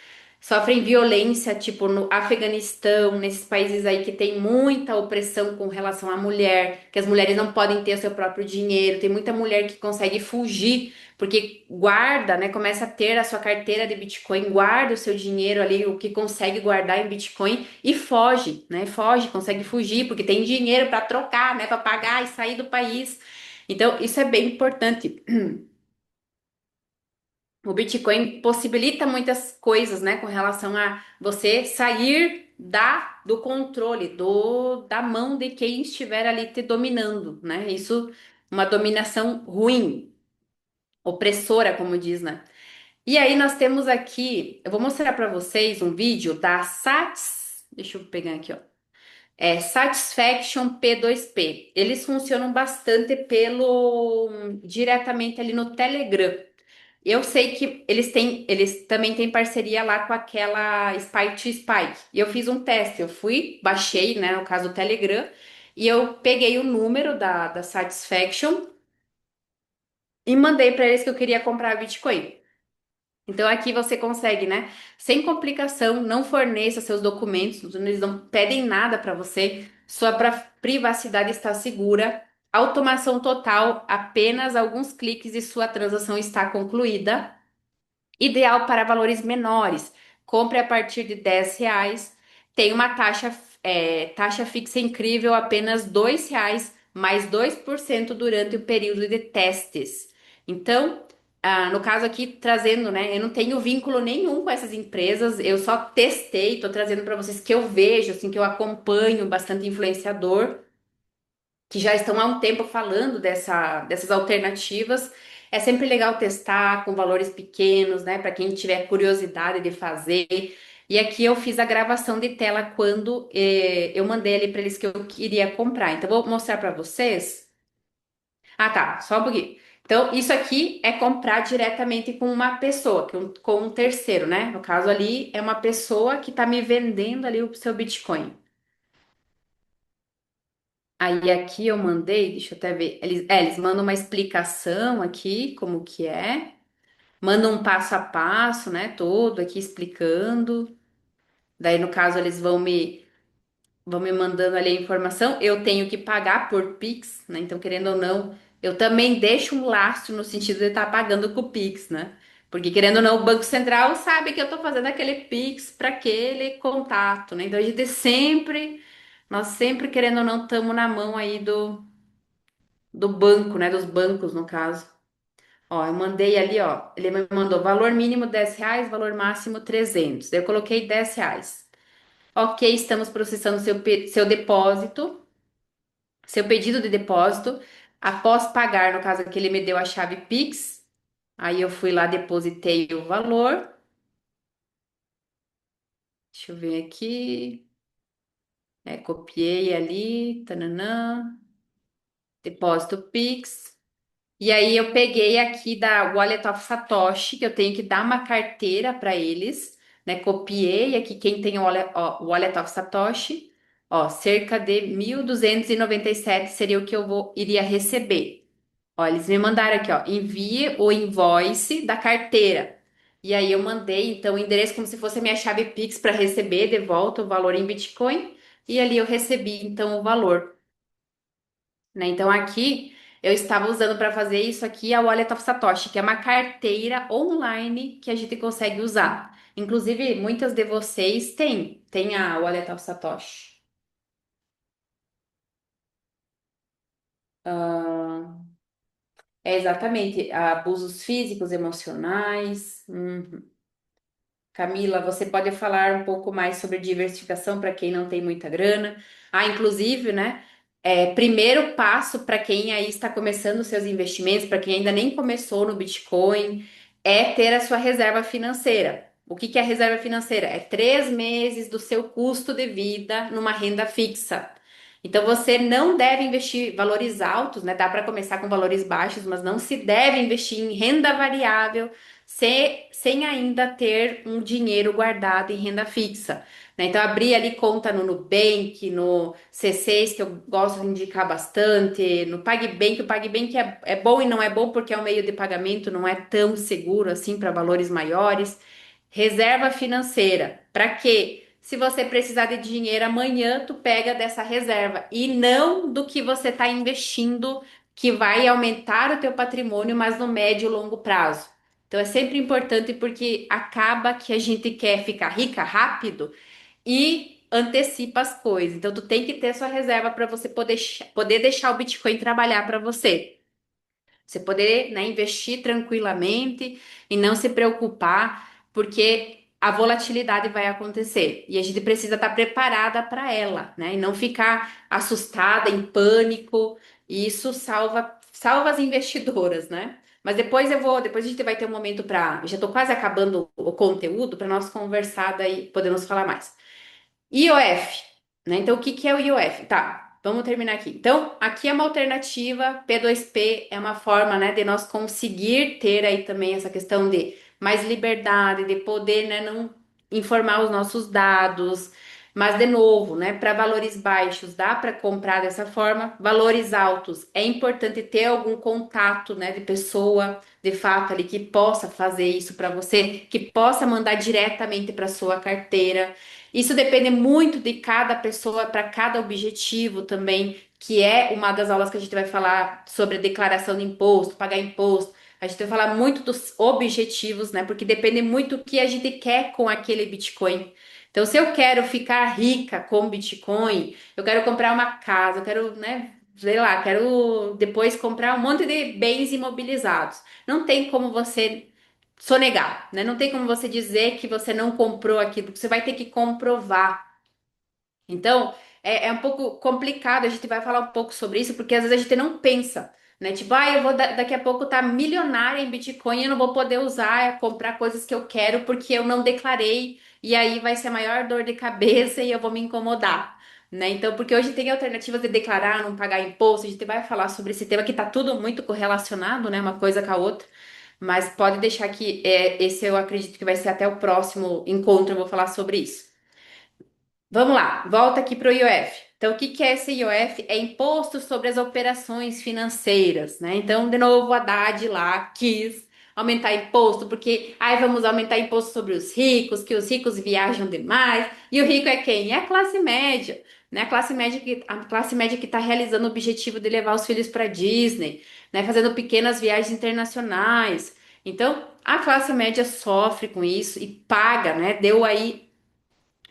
Sofrem violência, tipo no Afeganistão, nesses países aí que tem muita opressão com relação à mulher, que as mulheres não podem ter o seu próprio dinheiro. Tem muita mulher que consegue fugir porque guarda, né? Começa a ter a sua carteira de Bitcoin, guarda o seu dinheiro ali, o que consegue guardar em Bitcoin e foge, né? Foge, consegue fugir porque tem dinheiro para trocar, né? Para pagar e sair do país. Então, isso é bem importante. O Bitcoin possibilita muitas coisas, né, com relação a você sair do controle, da mão de quem estiver ali te dominando, né? Isso, uma dominação ruim, opressora, como diz, né? E aí nós temos aqui, eu vou mostrar para vocês um vídeo da deixa eu pegar aqui, ó. Satisfaction P2P. Eles funcionam bastante diretamente ali no Telegram. Eu sei que eles também têm parceria lá com aquela Spy to Spy. E eu fiz um teste, eu fui, baixei, né, no caso o Telegram, e eu peguei o número da Satisfaction e mandei para eles que eu queria comprar Bitcoin. Então aqui você consegue, né, sem complicação, não forneça seus documentos, eles não pedem nada para você, sua privacidade está segura, automação total, apenas alguns cliques e sua transação está concluída. Ideal para valores menores. Compre a partir de R$ 10. Tem uma taxa fixa incrível, apenas R$ 2, mais 2% durante o período de testes. Então, no caso aqui, trazendo, né? Eu não tenho vínculo nenhum com essas empresas, eu só testei, tô trazendo para vocês que eu vejo, assim, que eu acompanho bastante influenciador que já estão há um tempo falando dessas alternativas. É sempre legal testar com valores pequenos, né? Para quem tiver curiosidade de fazer. E aqui eu fiz a gravação de tela quando eu mandei ali para eles que eu queria comprar. Então, vou mostrar para vocês. Ah, tá, só um pouquinho. Então, isso aqui é comprar diretamente com uma pessoa, com um terceiro, né? No caso ali, é uma pessoa que está me vendendo ali o seu Bitcoin. Aí aqui eu mandei, deixa eu até ver, eles mandam uma explicação aqui, como que é, mandam um passo a passo, né, todo aqui explicando. Daí no caso eles vão me mandando ali a informação. Eu tenho que pagar por Pix, né? Então querendo ou não, eu também deixo um lastro no sentido de estar pagando com o Pix, né? Porque querendo ou não, o Banco Central sabe que eu estou fazendo aquele Pix para aquele contato, né? Então a gente sempre, nós sempre querendo ou não, estamos na mão aí do banco, né? Dos bancos, no caso. Ó, eu mandei ali, ó. Ele me mandou valor mínimo R$ 10, valor máximo 300. Daí eu coloquei R$ 10. Ok, estamos processando seu depósito, seu pedido de depósito. Após pagar, no caso aqui, ele me deu a chave Pix. Aí eu fui lá, depositei o valor. Deixa eu ver aqui. Copiei ali. Tananã. Depósito Pix. E aí eu peguei aqui da Wallet of Satoshi, que eu tenho que dar uma carteira para eles, né? Copiei aqui quem tem o Wallet of Satoshi, ó, cerca de 1.297 seria o que iria receber. Ó, eles me mandaram aqui, ó, envie o invoice da carteira. E aí eu mandei, então, o endereço como se fosse a minha chave Pix para receber de volta o valor em Bitcoin. E ali eu recebi, então, o valor, né? Então aqui eu estava usando para fazer isso aqui a Wallet of Satoshi, que é uma carteira online que a gente consegue usar. Inclusive, muitas de vocês têm a Wallet of Satoshi. Ah, exatamente, abusos físicos, emocionais. Camila, você pode falar um pouco mais sobre diversificação para quem não tem muita grana? Inclusive, né? Primeiro passo para quem aí está começando seus investimentos, para quem ainda nem começou no Bitcoin, é ter a sua reserva financeira. O que que é reserva financeira? É 3 meses do seu custo de vida numa renda fixa. Então você não deve investir valores altos, né? Dá para começar com valores baixos, mas não se deve investir em renda variável sem ainda ter um dinheiro guardado em renda fixa, né? Então abrir ali conta no Nubank, no C6, que eu gosto de indicar bastante, no PagBank. O PagBank é bom e não é bom porque é um meio de pagamento, não é tão seguro assim para valores maiores. Reserva financeira. Para quê? Se você precisar de dinheiro amanhã, tu pega dessa reserva e não do que você está investindo, que vai aumentar o teu patrimônio, mas no médio e longo prazo. Então é sempre importante porque acaba que a gente quer ficar rica rápido e antecipa as coisas. Então tu tem que ter sua reserva para você poder deixar o Bitcoin trabalhar para você. Você poder, né, investir tranquilamente e não se preocupar, porque a volatilidade vai acontecer e a gente precisa estar preparada para ela, né? E não ficar assustada, em pânico. E isso salva as investidoras, né? Mas depois a gente vai ter um momento para, já estou quase acabando o conteúdo para nós conversar daí podemos falar mais. IOF, né? Então, o que que é o IOF? Tá, vamos terminar aqui. Então, aqui é uma alternativa, P2P é uma forma, né, de nós conseguir ter aí também essa questão de mais liberdade, de poder, né, não informar os nossos dados, mas de novo, né, para valores baixos dá para comprar dessa forma, valores altos é importante ter algum contato, né, de pessoa, de fato ali que possa fazer isso para você, que possa mandar diretamente para sua carteira. Isso depende muito de cada pessoa, para cada objetivo também, que é uma das aulas que a gente vai falar sobre declaração de imposto, pagar imposto. A gente vai falar muito dos objetivos, né? Porque depende muito do que a gente quer com aquele Bitcoin. Então, se eu quero ficar rica com Bitcoin, eu quero comprar uma casa, eu quero, né? Sei lá, quero depois comprar um monte de bens imobilizados. Não tem como você sonegar, né? Não tem como você dizer que você não comprou aquilo, porque você vai ter que comprovar. Então, é um pouco complicado, a gente vai falar um pouco sobre isso, porque às vezes a gente não pensa, né? Tipo, eu vou daqui a pouco estar milionária em Bitcoin e eu não vou poder usar, comprar coisas que eu quero porque eu não declarei, e aí vai ser a maior dor de cabeça e eu vou me incomodar. Né? Então, porque hoje tem alternativas de declarar, não pagar imposto, a gente vai falar sobre esse tema que está tudo muito correlacionado, né? Uma coisa com a outra. Mas pode deixar que esse eu acredito que vai ser até o próximo encontro, eu vou falar sobre isso. Vamos lá, volta aqui para o IOF. Então, o que que é esse IOF? É Imposto sobre as Operações Financeiras, né? Então, de novo, o Haddad lá quis aumentar imposto, porque vamos aumentar imposto sobre os ricos, que os ricos viajam demais. E o rico é quem? É a classe média, né? A classe média que está realizando o objetivo de levar os filhos para Disney, né? Fazendo pequenas viagens internacionais. Então, a classe média sofre com isso e paga, né? Deu aí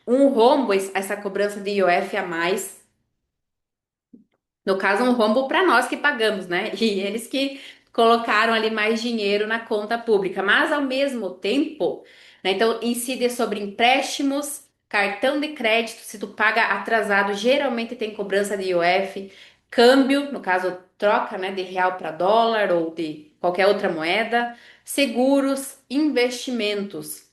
um rombo essa cobrança de IOF a mais. No caso, um rombo para nós que pagamos, né? E eles que colocaram ali mais dinheiro na conta pública. Mas, ao mesmo tempo, né? Então, incide sobre empréstimos, cartão de crédito, se tu paga atrasado, geralmente tem cobrança de IOF, câmbio, no caso, troca, né, de real para dólar ou de qualquer outra moeda, seguros, investimentos.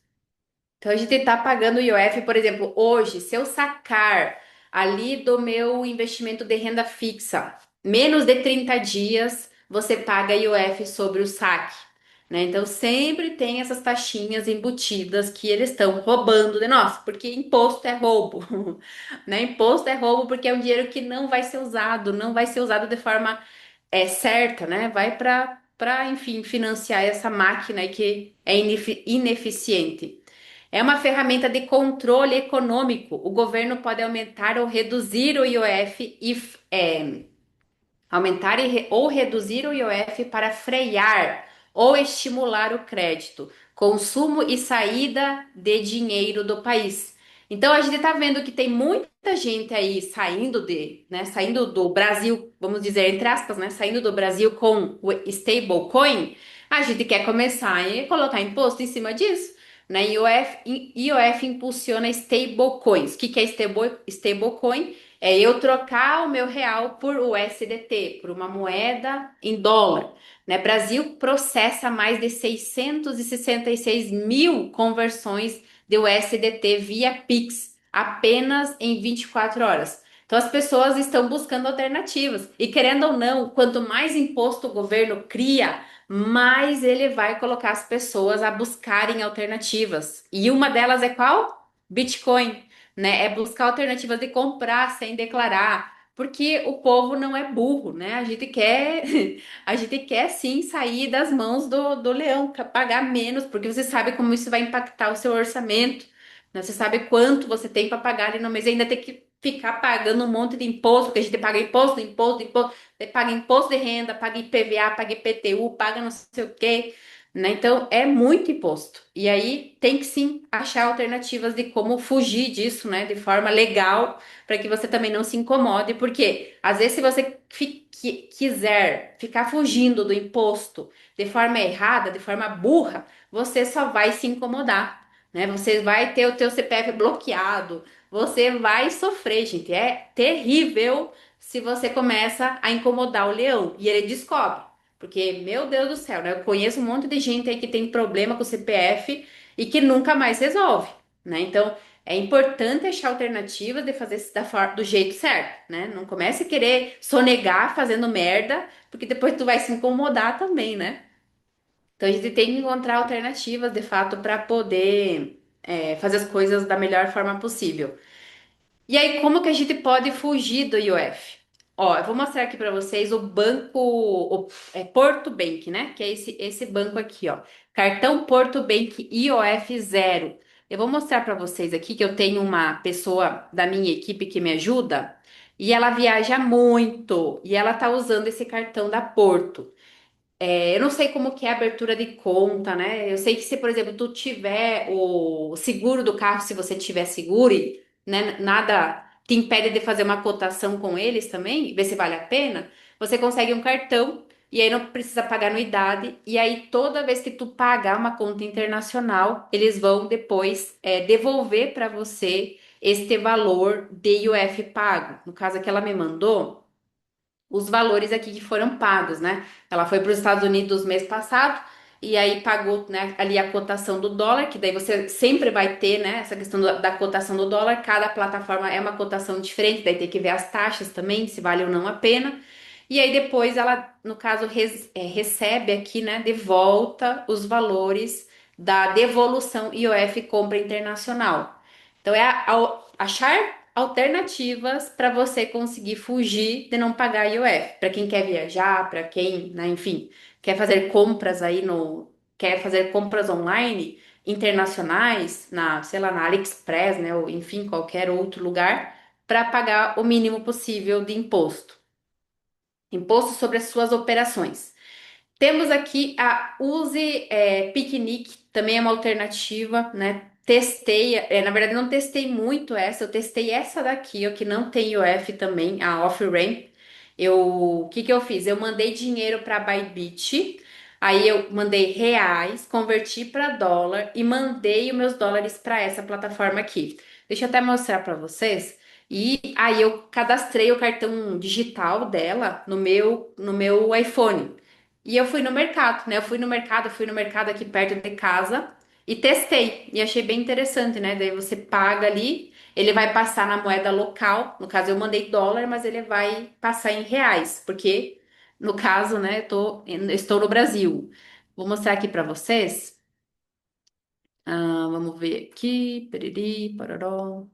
Então a gente está pagando o IOF, por exemplo, hoje, se eu sacar ali do meu investimento de renda fixa, menos de 30 dias, você paga IOF sobre o saque. Né? Então sempre tem essas taxinhas embutidas que eles estão roubando de nós, porque imposto é roubo. Né? Imposto é roubo porque é um dinheiro que não vai ser usado, não vai ser usado de forma certa, né? Vai para, enfim, financiar essa máquina aí que é ineficiente. É uma ferramenta de controle econômico. O governo pode aumentar ou reduzir o IOF ou reduzir o IOF para frear ou estimular o crédito, consumo e saída de dinheiro do país. Então a gente está vendo que tem muita gente aí saindo do Brasil, vamos dizer entre aspas, né, saindo do Brasil com o stablecoin. A gente quer começar a colocar imposto em cima disso. Né? IOF impulsiona stablecoins. O que é stablecoin? É eu trocar o meu real por USDT, por uma moeda em dólar. Né? Brasil processa mais de 666 mil conversões de USDT via Pix, apenas em 24 horas. Então as pessoas estão buscando alternativas. E querendo ou não, quanto mais imposto o governo cria, mais ele vai colocar as pessoas a buscarem alternativas. E uma delas é qual? Bitcoin, né? É buscar alternativas de comprar sem declarar, porque o povo não é burro, né? A gente quer, a gente quer sim sair das mãos do leão, pagar menos, porque você sabe como isso vai impactar o seu orçamento, né? Você sabe quanto você tem para pagar ali no mês, e ainda tem que ficar pagando um monte de imposto, porque a gente paga imposto, imposto, imposto, paga imposto de renda, paga IPVA, paga IPTU, paga não sei o quê. Né? Então é muito imposto. E aí tem que sim achar alternativas de como fugir disso, né? De forma legal, para que você também não se incomode, porque às vezes se você quiser ficar fugindo do imposto de forma errada, de forma burra, você só vai se incomodar, né? Você vai ter o teu CPF bloqueado, você vai sofrer, gente. É terrível se você começa a incomodar o leão e ele descobre. Porque, meu Deus do céu, né? Eu conheço um monte de gente aí que tem problema com o CPF e que nunca mais resolve, né? Então, é importante achar alternativas de fazer isso do jeito certo, né? Não comece a querer sonegar fazendo merda, porque depois tu vai se incomodar também, né? Então, a gente tem que encontrar alternativas, de fato, para poder fazer as coisas da melhor forma possível. E aí, como que a gente pode fugir do IOF? Ó, eu vou mostrar aqui para vocês o banco, Porto Bank, né? Que é esse banco aqui, ó. Cartão Porto Bank IOF zero. Eu vou mostrar para vocês aqui que eu tenho uma pessoa da minha equipe que me ajuda e ela viaja muito e ela tá usando esse cartão da Porto. Eu não sei como que é a abertura de conta, né? Eu sei que se, por exemplo, tu tiver o seguro do carro, se você tiver seguro, né, nada te impede de fazer uma cotação com eles também, ver se vale a pena, você consegue um cartão e aí não precisa pagar anuidade. E aí toda vez que tu pagar uma conta internacional, eles vão depois devolver para você este valor de IOF pago. No caso que ela me mandou os valores aqui que foram pagos, né? Ela foi para os Estados Unidos mês passado e aí pagou, né, ali a cotação do dólar, que daí você sempre vai ter, né, essa questão da cotação do dólar, cada plataforma é uma cotação diferente, daí tem que ver as taxas também, se vale ou não a pena. E aí depois ela, no caso, recebe aqui, né, de volta os valores da devolução IOF compra internacional. Então é achar alternativas para você conseguir fugir de não pagar IOF. Para quem quer viajar, para quem, né, enfim, quer fazer compras aí quer fazer compras online internacionais na, sei lá, na AliExpress, né, ou enfim, qualquer outro lugar, para pagar o mínimo possível de imposto. Imposto sobre as suas operações. Temos aqui a Use Piquenique, também é uma alternativa, né? Testei, na verdade não testei muito essa, eu testei essa daqui, ó, que não tem UF também, a Off-Ramp. O que que eu fiz? Eu mandei dinheiro para Bybit, aí eu mandei reais, converti para dólar e mandei os meus dólares para essa plataforma aqui. Deixa eu até mostrar para vocês. E aí eu cadastrei o cartão digital dela no meu iPhone. E eu fui no mercado, né? Fui no mercado aqui perto de casa e testei. E achei bem interessante, né? Daí você paga ali, ele vai passar na moeda local. No caso, eu mandei dólar, mas ele vai passar em reais, porque no caso, né, eu estou no Brasil. Vou mostrar aqui para vocês. Vamos ver aqui. Periri, pororó.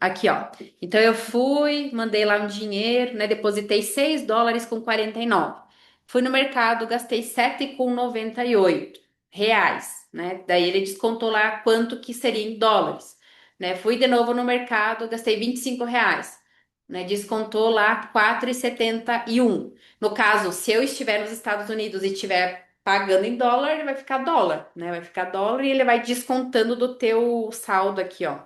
Aqui, ó. Então eu fui, mandei lá um dinheiro, né? Depositei 6 dólares com 49. Fui no mercado, gastei 7,98 reais, né? Daí ele descontou lá quanto que seria em dólares, né? Fui de novo no mercado, gastei 25 reais, né? Descontou lá 4,71. No caso, se eu estiver nos Estados Unidos e estiver pagando em dólar, ele vai ficar dólar, né? Vai ficar dólar e ele vai descontando do teu saldo aqui, ó.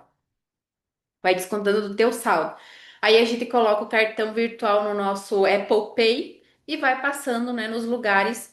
Vai descontando do teu saldo. Aí a gente coloca o cartão virtual no nosso Apple Pay e vai passando, né, nos lugares.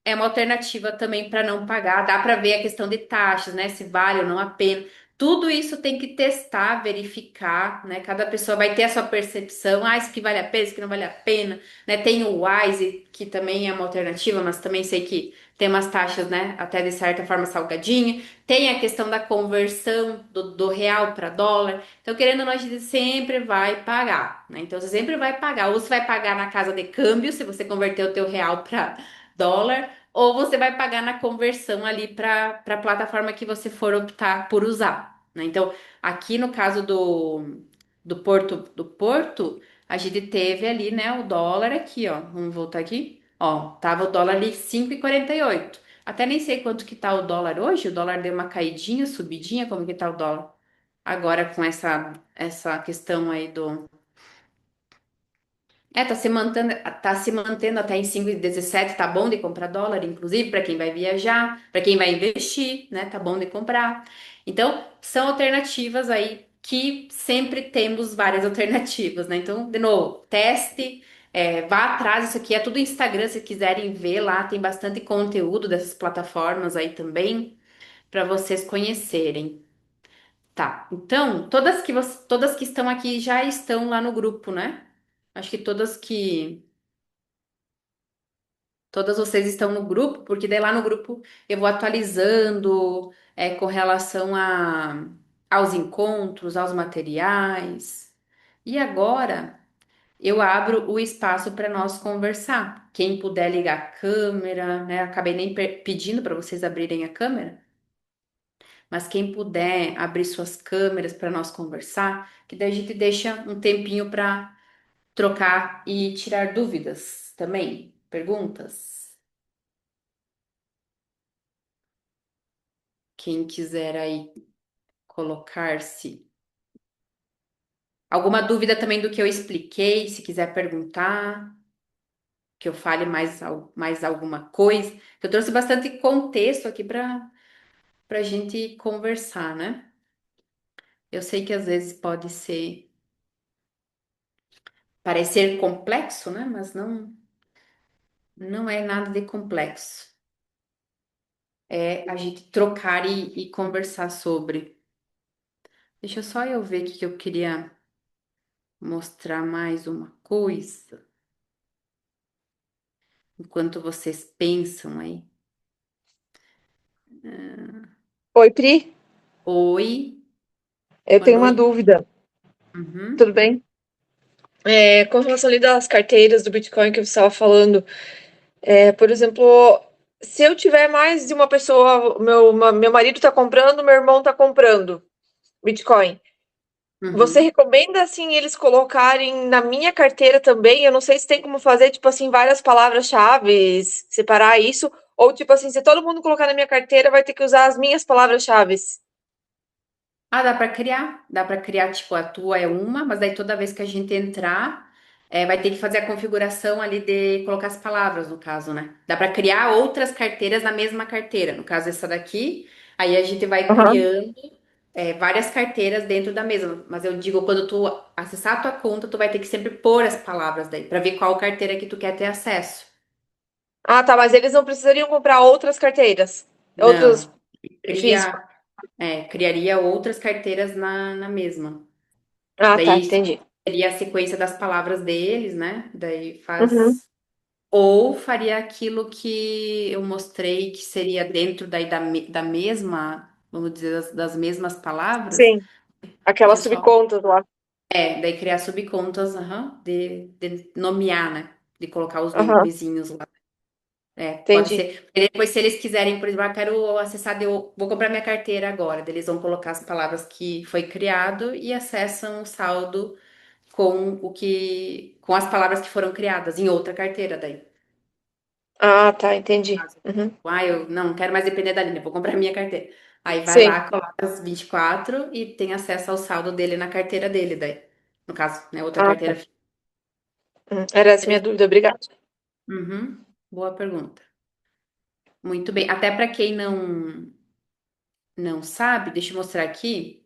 É uma alternativa também para não pagar. Dá para ver a questão de taxas, né? Se vale ou não a pena. tudo isso tem que testar, verificar, né? Cada pessoa vai ter a sua percepção. Ah, isso aqui vale a pena, isso aqui não vale a pena, né? Tem o Wise, que também é uma alternativa, mas também sei que tem umas taxas, né? Até de certa forma salgadinha. Tem a questão da conversão do real para dólar. Então, querendo ou não, a gente sempre vai pagar, né? Então, você sempre vai pagar. Ou você vai pagar na casa de câmbio, se você converter o teu real para dólar, ou você vai pagar na conversão ali para a plataforma que você for optar por usar, né? Então, aqui no caso do Porto, a gente teve ali, né, o dólar aqui, ó. Vamos voltar aqui. Ó, tava o dólar ali 5,48. Até nem sei quanto que tá o dólar hoje. O dólar deu uma caidinha, subidinha, como que tá o dólar? Agora com essa questão aí do tá se mantendo até em 5,17, tá bom de comprar dólar, inclusive para quem vai viajar, para quem vai investir, né? Tá bom de comprar. Então, são alternativas aí que sempre temos várias alternativas, né? Então, de novo, teste, vá atrás, isso aqui é tudo Instagram, se quiserem ver lá, tem bastante conteúdo dessas plataformas aí também, para vocês conhecerem. Tá, então, todas que estão aqui já estão lá no grupo, né? Acho que todas vocês estão no grupo, porque daí lá no grupo eu vou atualizando com relação aos encontros, aos materiais. E agora eu abro o espaço para nós conversar. Quem puder ligar a câmera, né? Acabei nem pedindo para vocês abrirem a câmera, mas quem puder abrir suas câmeras para nós conversar, que daí a gente deixa um tempinho para trocar e tirar dúvidas também, perguntas. Quem quiser aí colocar-se. Alguma dúvida também do que eu expliquei, se quiser perguntar, que eu fale mais alguma coisa. Eu trouxe bastante contexto aqui para a gente conversar, né? Eu sei que às vezes pode parecer complexo, né? Mas não é nada de complexo. É a gente trocar e conversar sobre. Deixa só eu ver aqui que eu queria mostrar mais uma coisa, enquanto vocês pensam aí. Oi, Pri. Oi, Eu boa tenho uma noite. dúvida. Uhum, Tudo bem? Com relação ali das carteiras do Bitcoin que você estava falando, por exemplo, se eu tiver mais de uma pessoa, meu marido está comprando, meu irmão está comprando Bitcoin, você uhum. recomenda assim eles colocarem na minha carteira também? Eu não sei se tem como fazer tipo assim várias palavras-chave, separar isso, ou tipo assim, se todo mundo colocar na minha carteira, vai ter que usar as minhas palavras-chave. Ah, dá para criar, tipo, a tua é uma, mas daí toda vez que a gente entrar, vai ter que fazer a configuração ali de colocar as palavras, no caso, né? Dá para criar outras carteiras na mesma carteira, no caso essa daqui, aí a gente vai Aham. criando várias carteiras dentro da mesma, mas eu digo, quando tu acessar a tua conta, tu vai ter que sempre pôr as palavras daí, para ver qual carteira que tu quer ter acesso. Ah, tá, mas eles não precisariam comprar outras carteiras, outros Não, físicos. criaria outras carteiras na mesma. Ah, tá, Daí entendi. seria a sequência das palavras deles, né? Daí Uhum. faz. Ou faria aquilo que eu mostrei que seria dentro daí da mesma, vamos dizer, das mesmas palavras. Sim, aquelas Deixa eu só. subcontas lá. Daí criar subcontas, aham, de nomear, né? De colocar os Aham, nomezinhos lá. Pode entendi. ser. E depois, se eles quiserem, por exemplo, quero acessar, vou comprar minha carteira agora. Daí eles vão colocar as palavras que foi criado e acessam o saldo com as palavras que foram criadas em outra carteira daí. Ah, tá, entendi. Uhum. Eu não quero mais depender da linha, vou comprar minha carteira. Aí vai Sim. lá, coloca as 24 e tem acesso ao saldo dele na carteira dele daí. No caso, né, outra Ah, tá. carteira. Era essa minha Beleza? dúvida, obrigada. Uhum. Boa pergunta. Muito bem. Até para quem não sabe, deixa eu mostrar aqui.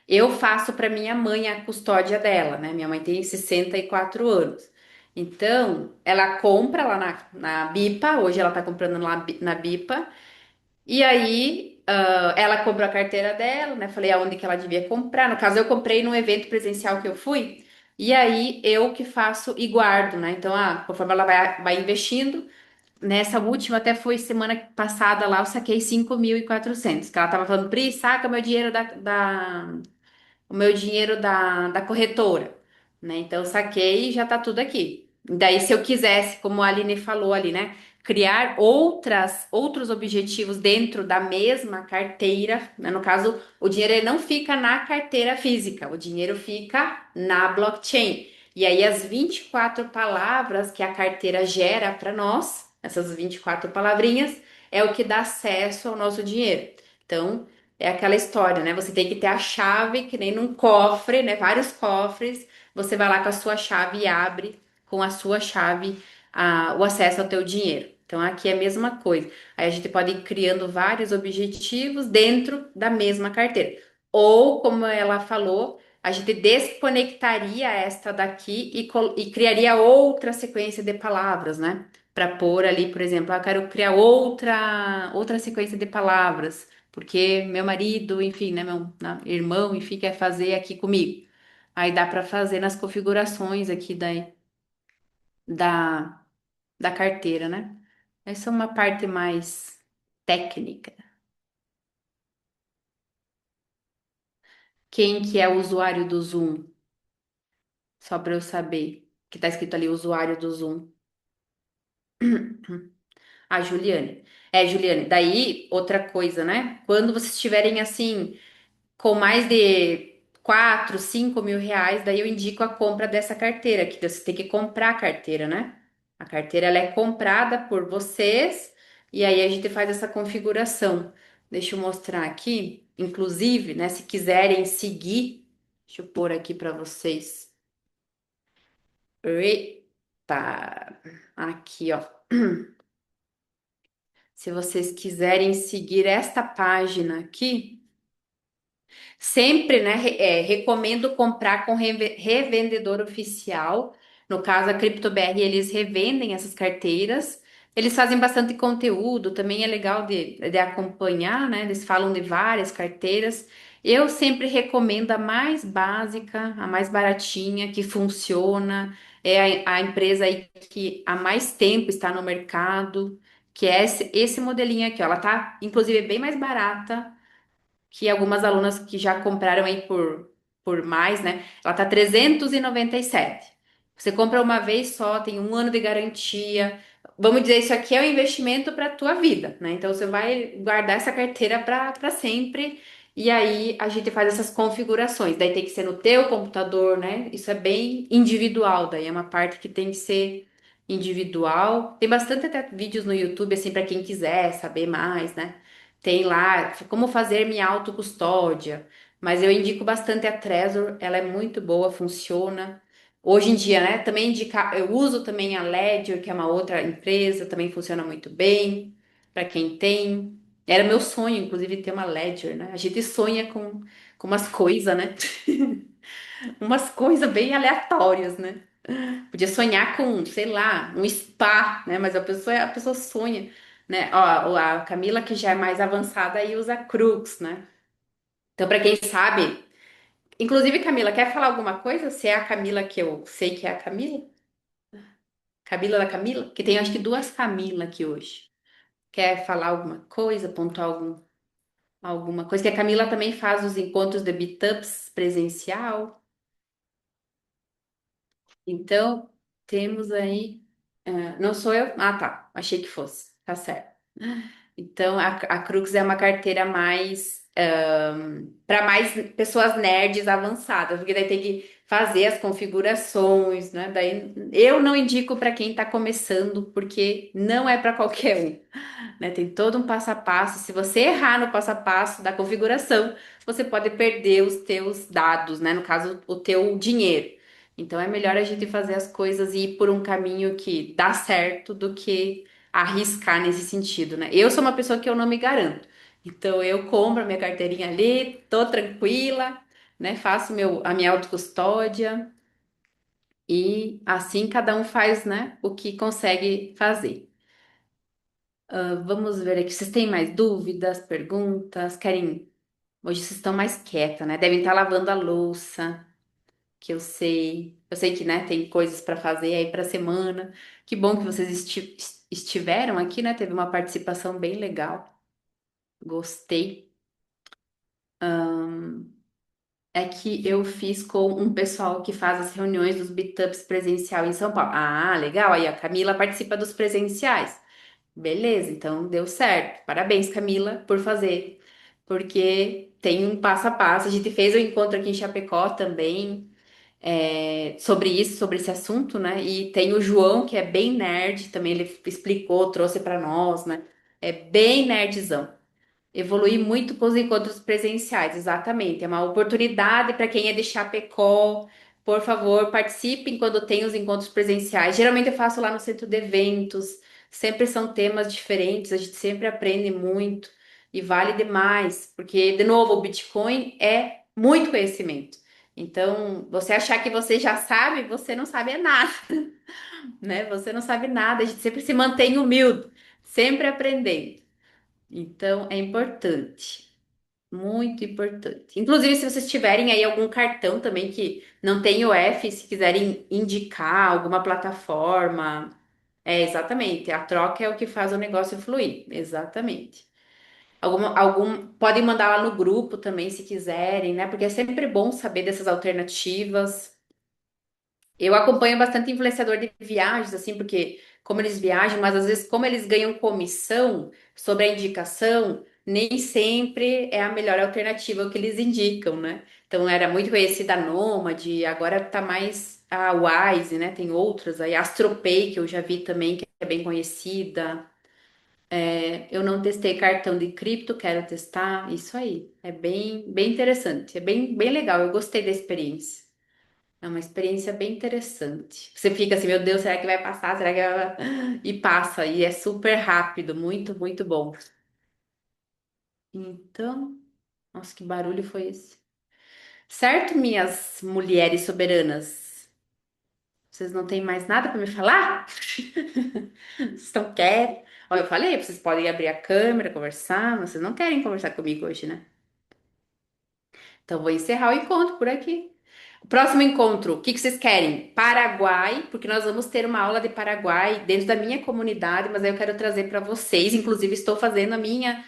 Eu faço para minha mãe a custódia dela, né? Minha mãe tem 64 anos. Então, ela compra lá na Bipa, hoje ela tá comprando lá na Bipa, e aí Ela comprou a carteira dela, né? Falei aonde que ela devia comprar. No caso, eu comprei num evento presencial que eu fui, e aí eu que faço e guardo, né? Então, conforme ela vai investindo, nessa última, até foi semana passada lá, eu saquei 5.400. Que ela tava falando, Pri, saca meu dinheiro o meu dinheiro da corretora, né? Então, eu saquei e já tá tudo aqui. Daí, se eu quisesse, como a Aline falou ali, né? Criar outros objetivos dentro da mesma carteira, né? No caso, o dinheiro ele não fica na carteira física, o dinheiro fica na blockchain. E aí, as 24 palavras que a carteira gera para nós, essas 24 palavrinhas, é o que dá acesso ao nosso dinheiro. Então, é aquela história, né? Você tem que ter a chave, que nem num cofre, né? Vários cofres. Você vai lá com a sua chave e abre com a sua chave o acesso ao teu dinheiro. Então aqui é a mesma coisa. Aí a gente pode ir criando vários objetivos dentro da mesma carteira. Ou, como ela falou, a gente desconectaria esta daqui e criaria outra sequência de palavras, né? Para pôr ali, por exemplo, eu quero criar outra sequência de palavras porque meu marido, enfim, né, meu irmão, enfim, quer fazer aqui comigo. Aí dá para fazer nas configurações aqui da, da carteira, né? Essa é uma parte mais técnica. Quem que é o usuário do Zoom? Só para eu saber. Que tá escrito ali, usuário do Zoom. A Juliane. É, Juliane. Daí, outra coisa, né? Quando vocês estiverem assim com mais de 4, 5 mil reais, daí eu indico a compra dessa carteira, que você tem que comprar a carteira, né? A carteira ela é comprada por vocês e aí a gente faz essa configuração. Deixa eu mostrar aqui, inclusive, né? Se quiserem seguir, deixa eu pôr aqui para vocês. Eita, aqui, ó. Se vocês quiserem seguir esta página aqui, sempre, né, recomendo comprar com revendedor oficial. No caso, a CryptoBR, eles revendem essas carteiras. Eles fazem bastante conteúdo, também é legal de acompanhar, né? Eles falam de várias carteiras. Eu sempre recomendo a mais básica, a mais baratinha, que funciona. É a empresa aí que há mais tempo está no mercado, que é esse modelinho aqui, ó. Ela tá, inclusive, bem mais barata que algumas alunas que já compraram aí por mais, né? Ela tá 397. Você compra uma vez só, tem um ano de garantia. Vamos dizer, isso aqui é um investimento para a tua vida, né? Então você vai guardar essa carteira para sempre. E aí a gente faz essas configurações. Daí tem que ser no teu computador, né? Isso é bem individual, daí é uma parte que tem que ser individual. Tem bastante até vídeos no YouTube assim para quem quiser saber mais, né? Tem lá como fazer minha autocustódia, mas eu indico bastante a Trezor, ela é muito boa, funciona. Hoje em dia, né? Também eu uso também a Ledger, que é uma outra empresa, também funciona muito bem para quem tem. Era meu sonho, inclusive, ter uma Ledger, né? A gente sonha com umas coisas, né? Umas coisas bem aleatórias, né? Podia sonhar com, sei lá, um spa, né? Mas a pessoa sonha, né? Ó, a Camila, que já é mais avançada, aí usa Crux, né? Então, para quem sabe, inclusive, Camila, quer falar alguma coisa? Se é a Camila que eu sei que é a Camila? Camila da Camila? Que tem acho que duas Camila aqui hoje. Quer falar alguma coisa, pontuar alguma coisa? Que a Camila também faz os encontros de meetups presencial. Então, temos aí. Não sou eu? Ah, tá. Achei que fosse. Tá certo. Então, a Crux é uma carteira mais para mais pessoas nerds avançadas, porque daí tem que fazer as configurações, né? Daí eu não indico para quem está começando, porque não é para qualquer um, né? Tem todo um passo a passo. Se você errar no passo a passo da configuração, você pode perder os teus dados, né? No caso, o teu dinheiro. Então é melhor a gente fazer as coisas e ir por um caminho que dá certo do que arriscar nesse sentido, né? Eu sou uma pessoa que eu não me garanto. Então eu compro a minha carteirinha ali, tô tranquila, né? Faço a minha autocustódia e assim cada um faz, né, o que consegue fazer. Vamos ver aqui. Vocês têm mais dúvidas, perguntas? Querem? Hoje vocês estão mais quieta, né? Devem estar lavando a louça, que eu sei. Eu sei que, né, tem coisas para fazer aí para semana. Que bom que vocês estiveram aqui, né? Teve uma participação bem legal. Gostei. É que eu fiz com um pessoal que faz as reuniões dos meetups presencial em São Paulo. Ah, legal. Aí a Camila participa dos presenciais. Beleza, então deu certo. Parabéns, Camila, por fazer. Porque tem um passo a passo. A gente fez o encontro aqui em Chapecó também, sobre isso, sobre esse assunto, né? E tem o João, que é bem nerd, também ele explicou, trouxe para nós, né? É bem nerdzão. Evoluir muito com os encontros presenciais, exatamente. É uma oportunidade para quem é de Chapecó. Por favor, participem quando tem os encontros presenciais. Geralmente eu faço lá no centro de eventos. Sempre são temas diferentes, a gente sempre aprende muito e vale demais, porque, de novo, o Bitcoin é muito conhecimento. Então, você achar que você já sabe, você não sabe é nada, né? Você não sabe nada, a gente sempre se mantém humilde, sempre aprendendo. Então, é importante. Muito importante. Inclusive, se vocês tiverem aí algum cartão também que não tem o F, se quiserem indicar alguma plataforma, exatamente. A troca é o que faz o negócio fluir. Exatamente. Podem mandar lá no grupo também, se quiserem, né? Porque é sempre bom saber dessas alternativas. Eu acompanho bastante influenciador de viagens, assim, porque como eles viajam, mas às vezes, como eles ganham comissão sobre a indicação, nem sempre é a melhor alternativa o que eles indicam, né? Então era muito conhecida a Nômade, agora tá mais a Wise, né? Tem outras aí, a Astropay, que eu já vi também, que é bem conhecida. Eu não testei cartão de cripto, quero testar. Isso aí, é bem interessante, é bem legal, eu gostei da experiência. É uma experiência bem interessante. Você fica assim, meu Deus, será que vai passar? Será que vai... E passa, e é super rápido, muito bom. Então, nossa, que barulho foi esse? Certo, minhas mulheres soberanas? Vocês não têm mais nada para me falar? Vocês estão quietos? Ó, eu falei, vocês podem abrir a câmera, conversar, mas vocês não querem conversar comigo hoje, né? Então, vou encerrar o encontro por aqui. O próximo encontro, o que que vocês querem? Paraguai, porque nós vamos ter uma aula de Paraguai dentro da minha comunidade, mas aí eu quero trazer para vocês. Inclusive, estou fazendo a minha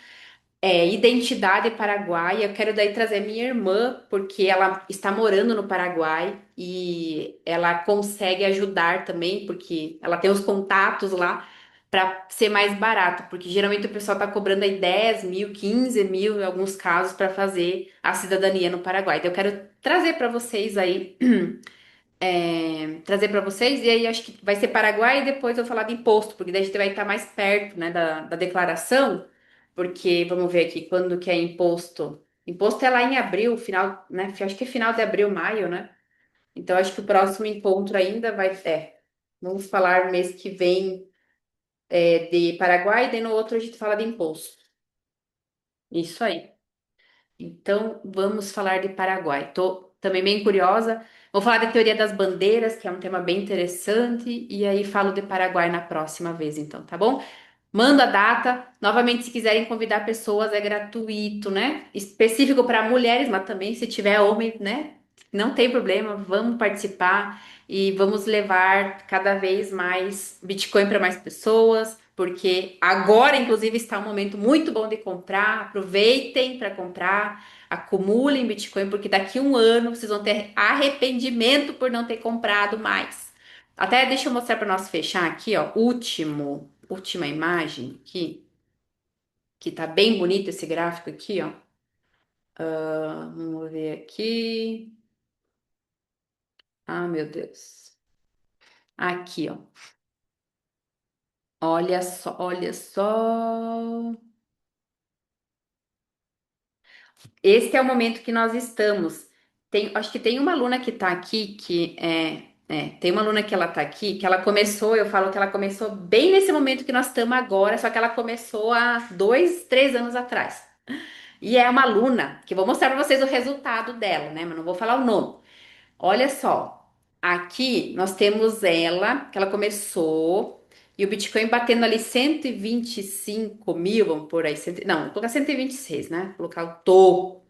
identidade paraguaia. Eu quero daí trazer minha irmã, porque ela está morando no Paraguai e ela consegue ajudar também, porque ela tem os contatos lá para ser mais barato, porque geralmente o pessoal está cobrando aí 10 mil, 15 mil em alguns casos para fazer a cidadania no Paraguai. Então eu quero trazer para vocês aí trazer para vocês, e aí acho que vai ser Paraguai e depois eu vou falar de imposto, porque daí a gente vai estar mais perto, né, da declaração, porque vamos ver aqui quando que é imposto. Imposto é lá em abril, final, né? Acho que é final de abril, maio, né? Então acho que o próximo encontro ainda vai. Vamos falar mês que vem de Paraguai, e daí no outro a gente fala de imposto. Isso aí. Então, vamos falar de Paraguai. Tô também bem curiosa. Vou falar da teoria das bandeiras, que é um tema bem interessante, e aí falo de Paraguai na próxima vez, então, tá bom? Manda a data. Novamente, se quiserem convidar pessoas, é gratuito, né? Específico para mulheres, mas também se tiver homem, né? Não tem problema, vamos participar e vamos levar cada vez mais Bitcoin para mais pessoas, porque agora, inclusive, está um momento muito bom de comprar. Aproveitem para comprar, acumulem Bitcoin, porque daqui a um ano vocês vão ter arrependimento por não ter comprado mais. Até deixa eu mostrar para nós fechar aqui, ó. Última imagem aqui, que tá bem bonito esse gráfico aqui, ó. Vamos ver aqui. Ah, meu Deus. Aqui, ó. Olha só, olha só. Esse é o momento que nós estamos. Acho que tem uma aluna que tá aqui tem uma aluna que ela tá aqui, que ela começou, eu falo que ela começou bem nesse momento que nós estamos agora, só que ela começou há 2, 3 anos atrás. E é uma aluna que eu vou mostrar para vocês o resultado dela, né? Mas não vou falar o nome. Olha só, aqui nós temos ela, que ela começou, E o Bitcoin batendo ali 125 mil, vamos por aí, não, vou colocar 126, né? Vou colocar o topo.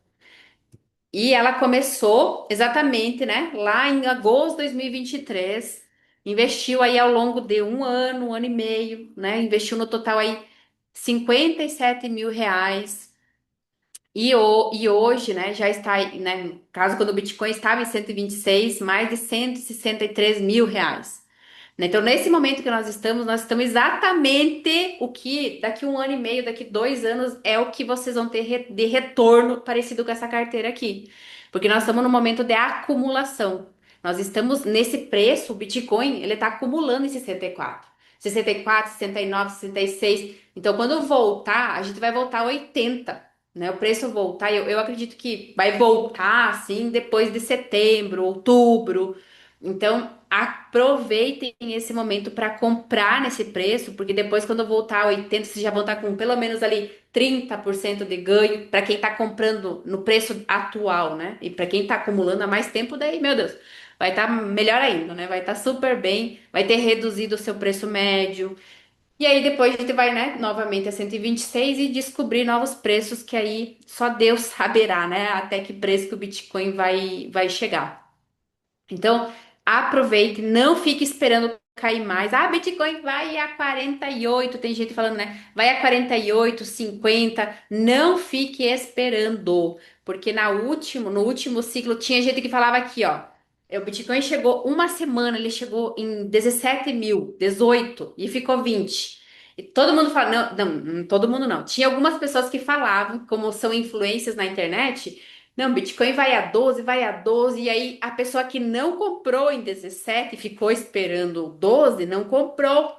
E ela começou exatamente, né, lá em agosto de 2023, investiu aí ao longo de um ano e meio, né, investiu no total aí 57 mil reais. E hoje, né, já está, né, no caso quando o Bitcoin estava em 126, mais de 163 mil reais. Né? Então, nesse momento que nós estamos exatamente o que daqui um ano e meio, daqui 2 anos, é o que vocês vão ter de retorno parecido com essa carteira aqui. Porque nós estamos no momento de acumulação. Nós estamos nesse preço, o Bitcoin, ele está acumulando em 64. 64, 69, 66. Então, quando voltar, a gente vai voltar a 80, né? O preço voltar, eu acredito que vai voltar assim depois de setembro, outubro. Então, aproveitem esse momento para comprar nesse preço, porque depois, quando voltar a 80, vocês já vão estar com pelo menos ali 30% de ganho para quem está comprando no preço atual, né? E para quem está acumulando há mais tempo, daí, meu Deus, vai estar melhor ainda, né? Vai estar super bem, vai ter reduzido o seu preço médio. E aí depois a gente vai, né, novamente a 126 e descobrir novos preços que aí só Deus saberá, né? Até que preço que o Bitcoin vai chegar. Então, aproveite, não fique esperando cair mais. Ah, Bitcoin vai a 48, tem gente falando, né? Vai a 48, 50. Não fique esperando, porque no último ciclo tinha gente que falava aqui, ó. O Bitcoin chegou uma semana, ele chegou em 17 mil, 18 e ficou 20. E todo mundo fala, todo mundo não. Tinha algumas pessoas que falavam, como são influências na internet, não, Bitcoin vai a 12, e aí a pessoa que não comprou em 17 ficou esperando o 12, não comprou.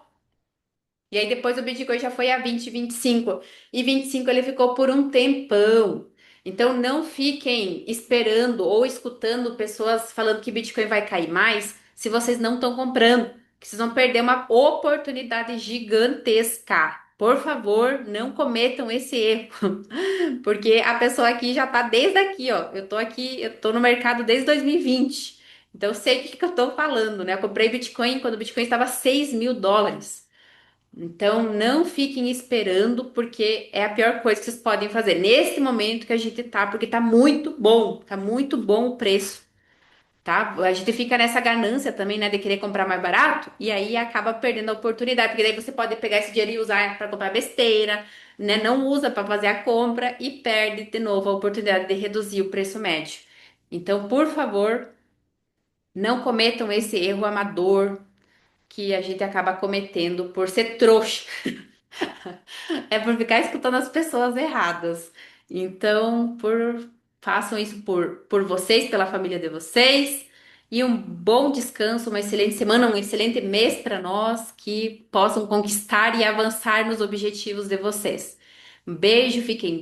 E aí depois o Bitcoin já foi a 20, 25. E 25 ele ficou por um tempão. Então não fiquem esperando ou escutando pessoas falando que Bitcoin vai cair mais se vocês não estão comprando, que vocês vão perder uma oportunidade gigantesca. Por favor, não cometam esse erro. Porque a pessoa aqui já tá desde aqui, ó. Eu tô no mercado desde 2020. Então eu sei o que que eu tô falando, né? Eu comprei Bitcoin quando o Bitcoin estava 6 mil dólares. Então não fiquem esperando, porque é a pior coisa que vocês podem fazer nesse momento que a gente tá, porque tá muito bom o preço, tá? A gente fica nessa ganância também, né, de querer comprar mais barato e aí acaba perdendo a oportunidade, porque daí você pode pegar esse dinheiro e usar para comprar besteira, né? Não usa para fazer a compra e perde de novo a oportunidade de reduzir o preço médio. Então, por favor, não cometam esse erro amador que a gente acaba cometendo por ser trouxa. É por ficar escutando as pessoas erradas. Então, façam isso por vocês, pela família de vocês. E um bom descanso, uma excelente semana, um excelente mês para nós que possam conquistar e avançar nos objetivos de vocês. Um beijo, fiquem bem.